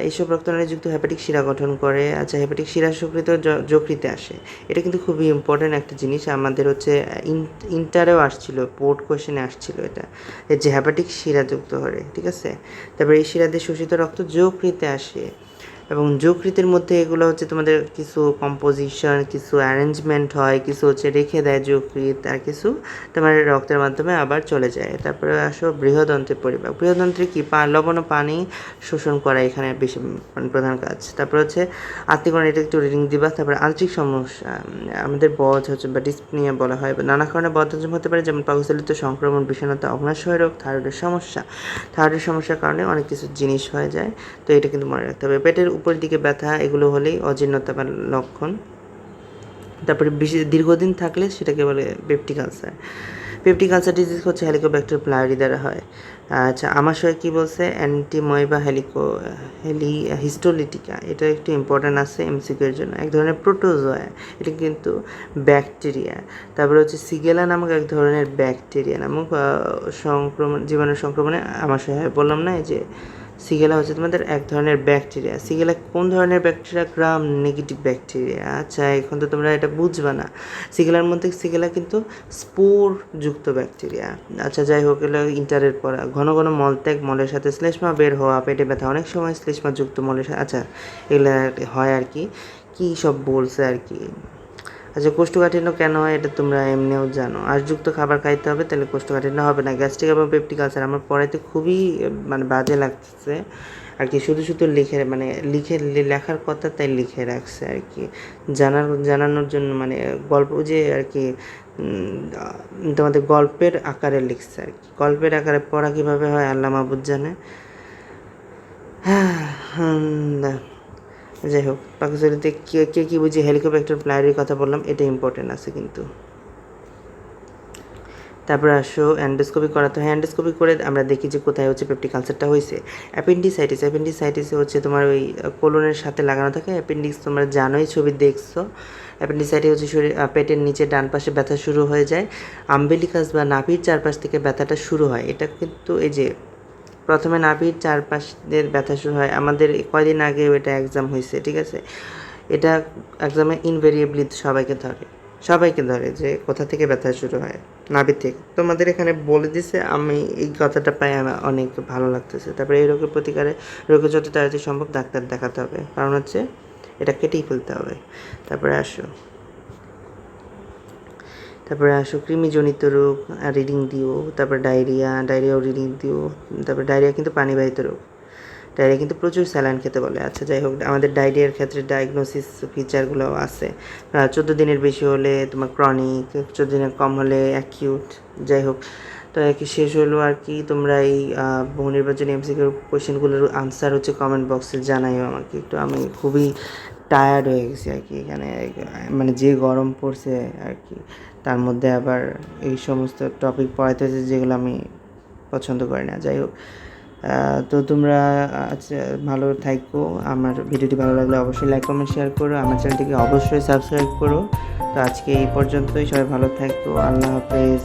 এইসব রক্তনালীযুক্ত হেপাটিক শিরা গঠন করে। আচ্ছা, হেপাটিক শিরা সুকৃত যকৃতে আসে। এটা কিন্তু খুবই ইম্পর্ট্যান্ট একটা জিনিস, আমাদের হচ্ছে ইন্টারেও আসছিল, বোর্ড কোয়েশনে আসছিল এটা, যে হেপাটিক শিরা যুক্ত করে, ঠিক আছে। তারপরে এই শিরা দিয়ে শোষিত রক্ত যকৃতে আসে, এবং যকৃতের মধ্যে এগুলো হচ্ছে তোমাদের কিছু কম্পোজিশন, কিছু অ্যারেঞ্জমেন্ট হয়, কিছু হচ্ছে রেখে দেয় যকৃত, আর কিছু তোমার রক্তের মাধ্যমে আবার চলে যায়। তারপরে আসো বৃহদন্ত্রের পরিপাক। বৃহদন্ত্রে কি? লবণ ও পানি শোষণ করা এখানে বেশি প্রধান কাজ। তারপর হচ্ছে আত্মীকরণ, এটা একটু রিডিং দিবা। তারপরে আন্তরিক সমস্যা, আমাদের বধ হচ্ছে বা ডিসপ্নিয়া বলা হয়, নানা কারণে বদহজম হতে পারে, যেমন পাকস্থলিত সংক্রমণ, বিষণ্ণতা, অগ্নাশয় রোগ, থাইরয়েডের সমস্যা। থাইরয়েডের সমস্যার কারণে অনেক কিছু জিনিস হয়ে যায়, তো এটা কিন্তু মনে রাখতে হবে। পেটের উপরের দিকে ব্যথা, এগুলো হলেই অজীর্ণতা বা লক্ষণ। তারপরে বেশি দীর্ঘদিন থাকলে সেটাকে বলে peptic ulcer. Peptic ulcer disease হচ্ছে হেলিকোব্যাক্টার প্লাইরি দ্বারা হয়। আচ্ছা, আমাশয় কী বলছে? অ্যান্টিময়বা হিস্টোলিটিকা, এটা একটু ইম্পর্ট্যান্ট আছে এমসিকিউ এর জন্য। এক ধরনের প্রোটোজোয়া, এটা কিন্তু ব্যাকটেরিয়া। তারপরে হচ্ছে সিগেলা নামক এক ধরনের ব্যাকটেরিয়া নামক জীবাণুর সংক্রমণে আমাশয় হয়। বললাম না এই যে সিগেলা হচ্ছে তোমাদের এক ধরনের ব্যাকটেরিয়া। সিগেলা কোন ধরনের ব্যাকটেরিয়া? Gram negative bacteria. আচ্ছা, এখন তো তোমরা এটা বুঝবা না। সিগেলা কিন্তু স্পোর যুক্ত ব্যাকটেরিয়া। আচ্ছা, যাই হোক, এগুলো ইন্টারের পড়া। ঘন ঘন মলত্যাগ, মলের সাথে শ্লেষ্মা বের হওয়া, পেটে ব্যথা, অনেক সময় শ্লেষ্মা যুক্ত মলের সাথে, আচ্ছা এগুলো হয় আর কি, কী সব বলছে আর কি। আচ্ছা, কোষ্ঠকাঠিন্য কেন হয় এটা তোমরা এমনিও জানো। আঁশযুক্ত খাবার খাইতে হবে, তাহলে কোষ্ঠকাঠিন্য হবে না। গ্যাস্ট্রিক এবং পেপটিক আলসার আমার পড়াইতে খুবই মানে বাজে লাগতেছে আর কি, শুধু শুধু লেখার কথা তাই লিখে রাখছে আর কি, জানানোর জন্য, মানে গল্প যে আর কি তোমাদের গল্পের আকারে লিখছে আর কি। গল্পের আকারে পড়া কীভাবে হয় আল্লাহ মাহবুদ জানে। যাই হোক, পাকস্থলীতে কে কী বুঝি হেলিকোব্যাক্টার প্লাইরির কথা বললাম, এটা ইম্পর্টেন্ট আছে কিন্তু। তারপরে আসো অ্যান্ডোস্কোপি করাতে হয়। অ্যান্ডোস্কোপি করে আমরা দেখি যে কোথায় হচ্ছে পেপটিক আলসারটা হয়েছে। অ্যাপেন্ডিসাইটিসে হচ্ছে তোমার ওই কোলনের সাথে লাগানো থাকে। অ্যাপেন্ডিক্স তোমরা জানোই, ছবি দেখছো। অ্যাপেন্ডিসাইটিস হচ্ছে পেটের নিচে ডান পাশে ব্যথা শুরু হয়ে যায়, আম্বেলিকাস বা নাভির চারপাশ থেকে ব্যথাটা শুরু হয়। এটা কিন্তু এই যে প্রথমে নাভির চারপাশের ব্যথা শুরু হয়, আমাদের কয়দিন আগে এটা এক্সাম হয়েছে, ঠিক আছে। এটা এক্সামে ইনভেরিয়েবলি সবাইকে ধরে যে কোথা থেকে ব্যথা শুরু হয়, নাভি থেকে। তোমাদের এখানে বলে দিছে, আমি এই কথাটা পাই আমার অনেক ভালো লাগতেছে। তারপরে এই রোগের প্রতিকারে রোগের যত তাড়াতাড়ি সম্ভব ডাক্তার দেখাতে হবে, কারণ হচ্ছে এটা কেটেই ফেলতে হবে। তারপরে আসো কৃমিজনিত রোগ, রিডিং দিও। তারপরে ডায়রিয়াও রিডিং দিও। তারপরে ডায়রিয়া কিন্তু পানিবাহিত রোগ, ডায়রিয়া কিন্তু প্রচুর স্যালাইন খেতে বলে। আচ্ছা, যাই হোক, আমাদের ডায়রিয়ার ক্ষেত্রে ডায়াগনোসিস ফিচারগুলো আছে। 14 দিনের বেশি হলে তোমার ক্রনিক, 14 দিনের কম হলে অ্যাকিউট। যাই হোক, তো আর কি শেষ হলো আর কি। তোমরা এই বহু নির্বাচনী এমসিকিউ কোয়েশ্চেনগুলোর আনসার হচ্ছে কমেন্ট বক্সে জানাইও আমাকে একটু, আমি খুবই টায়ার্ড হয়ে গেছি আর কি এখানে, মানে যে গরম পড়ছে আর কি, তার মধ্যে আবার এই সমস্ত টপিক পড়াইতে হচ্ছে যেগুলো আমি পছন্দ করি না। যাই হোক, তো তোমরা আচ্ছা ভালো থাকো। আমার ভিডিওটি ভালো লাগলে অবশ্যই লাইক কমেন্ট শেয়ার করো, আমার চ্যানেলটিকে অবশ্যই সাবস্ক্রাইব করো। তো আজকে এই পর্যন্তই, সবাই ভালো থাকো, আল্লাহ হাফেজ।